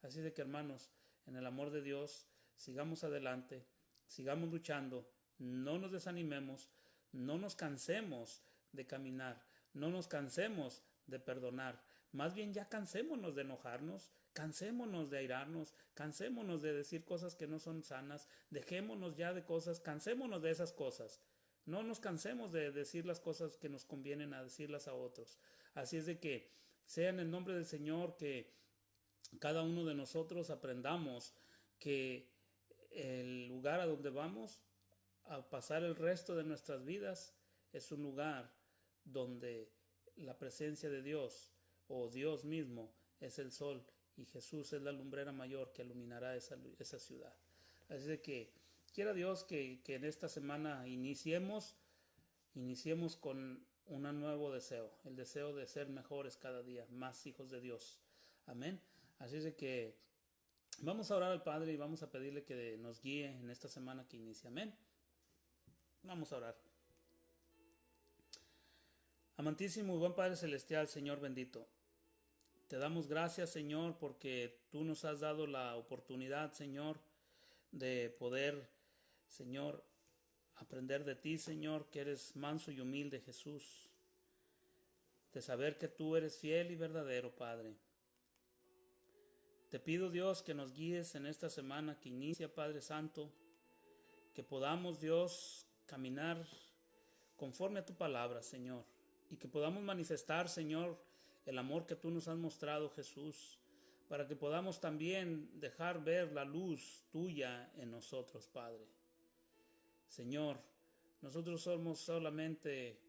Así de que, hermanos, en el amor de Dios, sigamos adelante, sigamos luchando, no nos desanimemos, no nos cansemos de caminar, no nos cansemos de perdonar, más bien ya cansémonos de enojarnos, cansémonos de airarnos, cansémonos de decir cosas que no son sanas, dejémonos ya de cosas, cansémonos de esas cosas. No nos cansemos de decir las cosas que nos convienen a decirlas a otros. Así es de que sea en el nombre del Señor que cada uno de nosotros aprendamos que el lugar a donde vamos a pasar el resto de nuestras vidas es un lugar donde la presencia de Dios o Dios mismo es el sol y Jesús es la lumbrera mayor que iluminará esa ciudad. Así de que quiera Dios que en esta semana iniciemos con un nuevo deseo, el deseo de ser mejores cada día, más hijos de Dios. Amén. Así es de que vamos a orar al Padre y vamos a pedirle que nos guíe en esta semana que inicia. Amén. Vamos a orar. Amantísimo y buen Padre Celestial, Señor bendito, te damos gracias, Señor, porque tú nos has dado la oportunidad, Señor, de poder, Señor, aprender de ti, Señor, que eres manso y humilde, Jesús, de saber que tú eres fiel y verdadero, Padre. Te pido, Dios, que nos guíes en esta semana que inicia, Padre Santo, que podamos, Dios, caminar conforme a tu palabra, Señor, y que podamos manifestar, Señor, el amor que tú nos has mostrado, Jesús, para que podamos también dejar ver la luz tuya en nosotros, Padre. Señor, nosotros somos solamente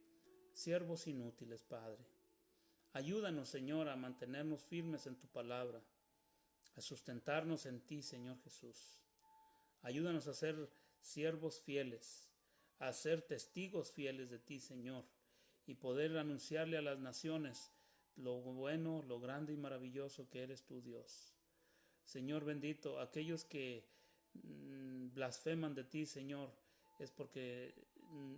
siervos inútiles, Padre. Ayúdanos, Señor, a mantenernos firmes en tu palabra, a sustentarnos en ti, Señor Jesús. Ayúdanos a ser siervos fieles, a ser testigos fieles de ti, Señor, y poder anunciarle a las naciones lo bueno, lo grande y maravilloso que eres tú, Dios. Señor bendito, aquellos que blasfeman de ti, Señor, es porque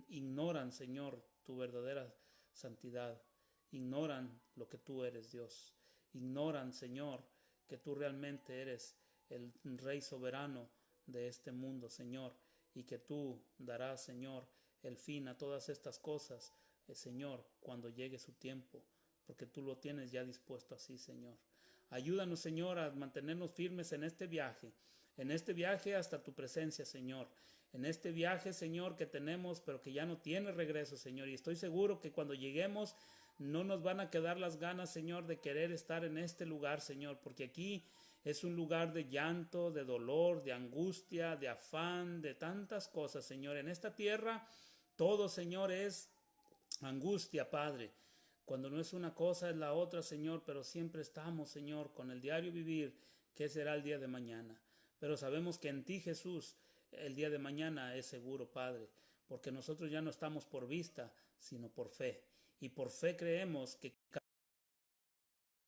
ignoran, Señor, tu verdadera santidad. Ignoran lo que tú eres, Dios. Ignoran, Señor, que tú realmente eres el Rey soberano de este mundo, Señor, y que tú darás, Señor, el fin a todas estas cosas, Señor, cuando llegue su tiempo, porque tú lo tienes ya dispuesto así, Señor. Ayúdanos, Señor, a mantenernos firmes en este viaje hasta tu presencia, Señor. En este viaje, Señor, que tenemos, pero que ya no tiene regreso, Señor. Y estoy seguro que cuando lleguemos no nos van a quedar las ganas, Señor, de querer estar en este lugar, Señor, porque aquí es un lugar de llanto, de dolor, de angustia, de afán, de tantas cosas, Señor. En esta tierra todo, Señor, es angustia, Padre. Cuando no es una cosa es la otra, Señor, pero siempre estamos, Señor, con el diario vivir, que será el día de mañana. Pero sabemos que en ti, Jesús, el día de mañana es seguro, Padre, porque nosotros ya no estamos por vista, sino por fe. Y por fe creemos que,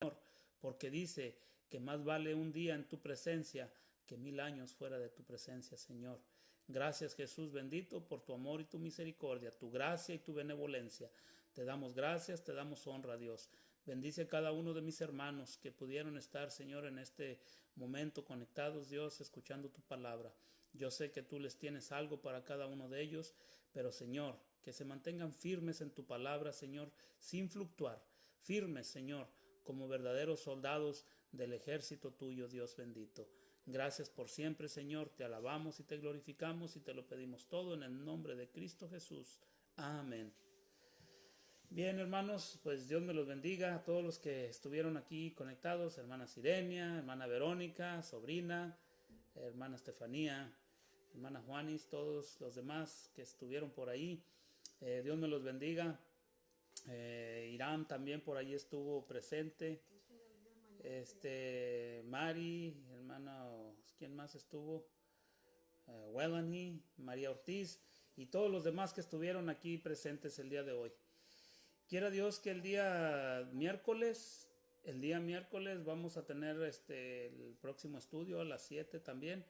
Señor, porque dice que más vale un día en tu presencia que 1000 años fuera de tu presencia, Señor. Gracias, Jesús bendito, por tu amor y tu misericordia, tu gracia y tu benevolencia. Te damos gracias, te damos honra, Dios. Bendice a cada uno de mis hermanos que pudieron estar, Señor, en este momento conectados, Dios, escuchando tu palabra. Yo sé que tú les tienes algo para cada uno de ellos, pero, Señor, que se mantengan firmes en tu palabra, Señor, sin fluctuar. Firmes, Señor, como verdaderos soldados del ejército tuyo, Dios bendito. Gracias por siempre, Señor. Te alabamos y te glorificamos y te lo pedimos todo en el nombre de Cristo Jesús. Amén. Bien, hermanos, pues Dios me los bendiga a todos los que estuvieron aquí conectados, hermana Sirenia, hermana Verónica, sobrina, hermana Estefanía, hermana Juanis, todos los demás que estuvieron por ahí. Dios me los bendiga. Irán también por ahí estuvo presente. Mari, hermana, ¿quién más estuvo? Welani, María Ortiz y todos los demás que estuvieron aquí presentes el día de hoy. Quiera Dios que el día miércoles vamos a tener el próximo estudio a las 7 también.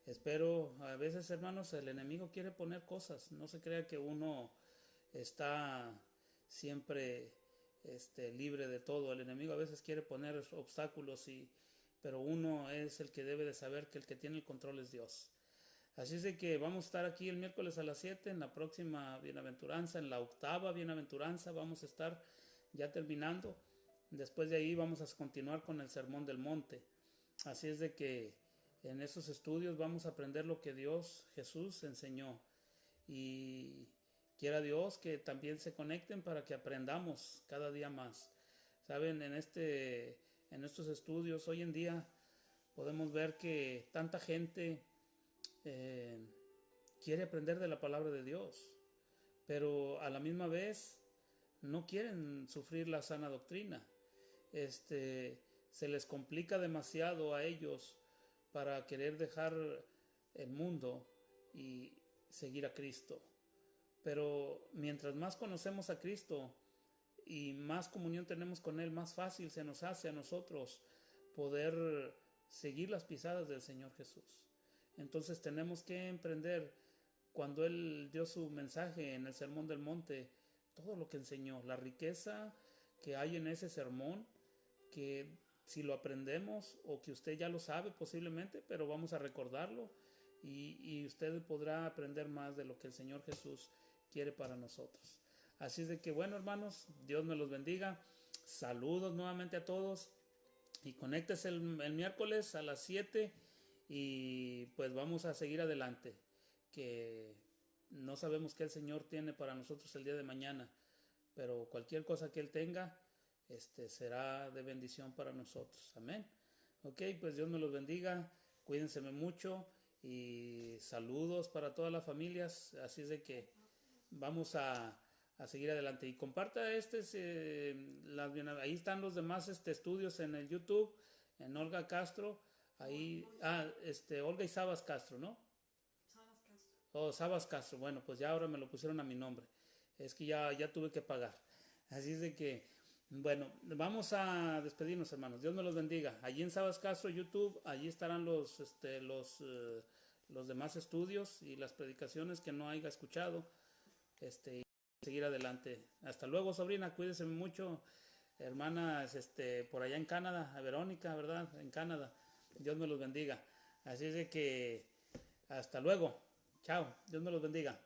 Espero, a veces, hermanos, el enemigo quiere poner cosas. No se crea que uno está siempre libre de todo. El enemigo a veces quiere poner obstáculos, pero uno es el que debe de saber que el que tiene el control es Dios. Así es de que vamos a estar aquí el miércoles a las 7 en la próxima bienaventuranza, en la octava bienaventuranza vamos a estar ya terminando. Después de ahí vamos a continuar con el Sermón del Monte. Así es de que en esos estudios vamos a aprender lo que Jesús enseñó. Y quiera Dios que también se conecten para que aprendamos cada día más. Saben, en estos estudios hoy en día podemos ver que tanta gente quiere aprender de la palabra de Dios, pero a la misma vez no quieren sufrir la sana doctrina. Se les complica demasiado a ellos para querer dejar el mundo y seguir a Cristo. Pero mientras más conocemos a Cristo y más comunión tenemos con Él, más fácil se nos hace a nosotros poder seguir las pisadas del Señor Jesús. Entonces tenemos que emprender, cuando Él dio su mensaje en el Sermón del Monte, todo lo que enseñó, la riqueza que hay en ese sermón, que si lo aprendemos, o que usted ya lo sabe posiblemente, pero vamos a recordarlo, y usted podrá aprender más de lo que el Señor Jesús quiere para nosotros. Así es de que, bueno, hermanos, Dios me los bendiga. Saludos nuevamente a todos. y conéctese el miércoles a las 7 y pues vamos a seguir adelante, que no sabemos qué el Señor tiene para nosotros el día de mañana, pero cualquier cosa que Él tenga, será de bendición para nosotros. Amén. Ok, pues Dios me los bendiga, cuídense mucho y saludos para todas las familias. Así es de que vamos a seguir adelante y comparta ahí están los demás estudios en el YouTube, en Olga Castro, ahí, Olga y Sabas Castro, ¿no? Sabas Castro. Oh, Sabas Castro, bueno, pues ya ahora me lo pusieron a mi nombre, es que ya tuve que pagar, así es de que, bueno, vamos a despedirnos, hermanos, Dios me los bendiga. Allí en Sabas Castro YouTube, allí estarán los demás estudios y las predicaciones que no haya escuchado, y seguir adelante. Hasta luego, sobrina, cuídense mucho, hermanas, por allá en Canadá, a Verónica, ¿verdad? En Canadá, Dios me los bendiga. Así es de que, hasta luego, chao, Dios me los bendiga.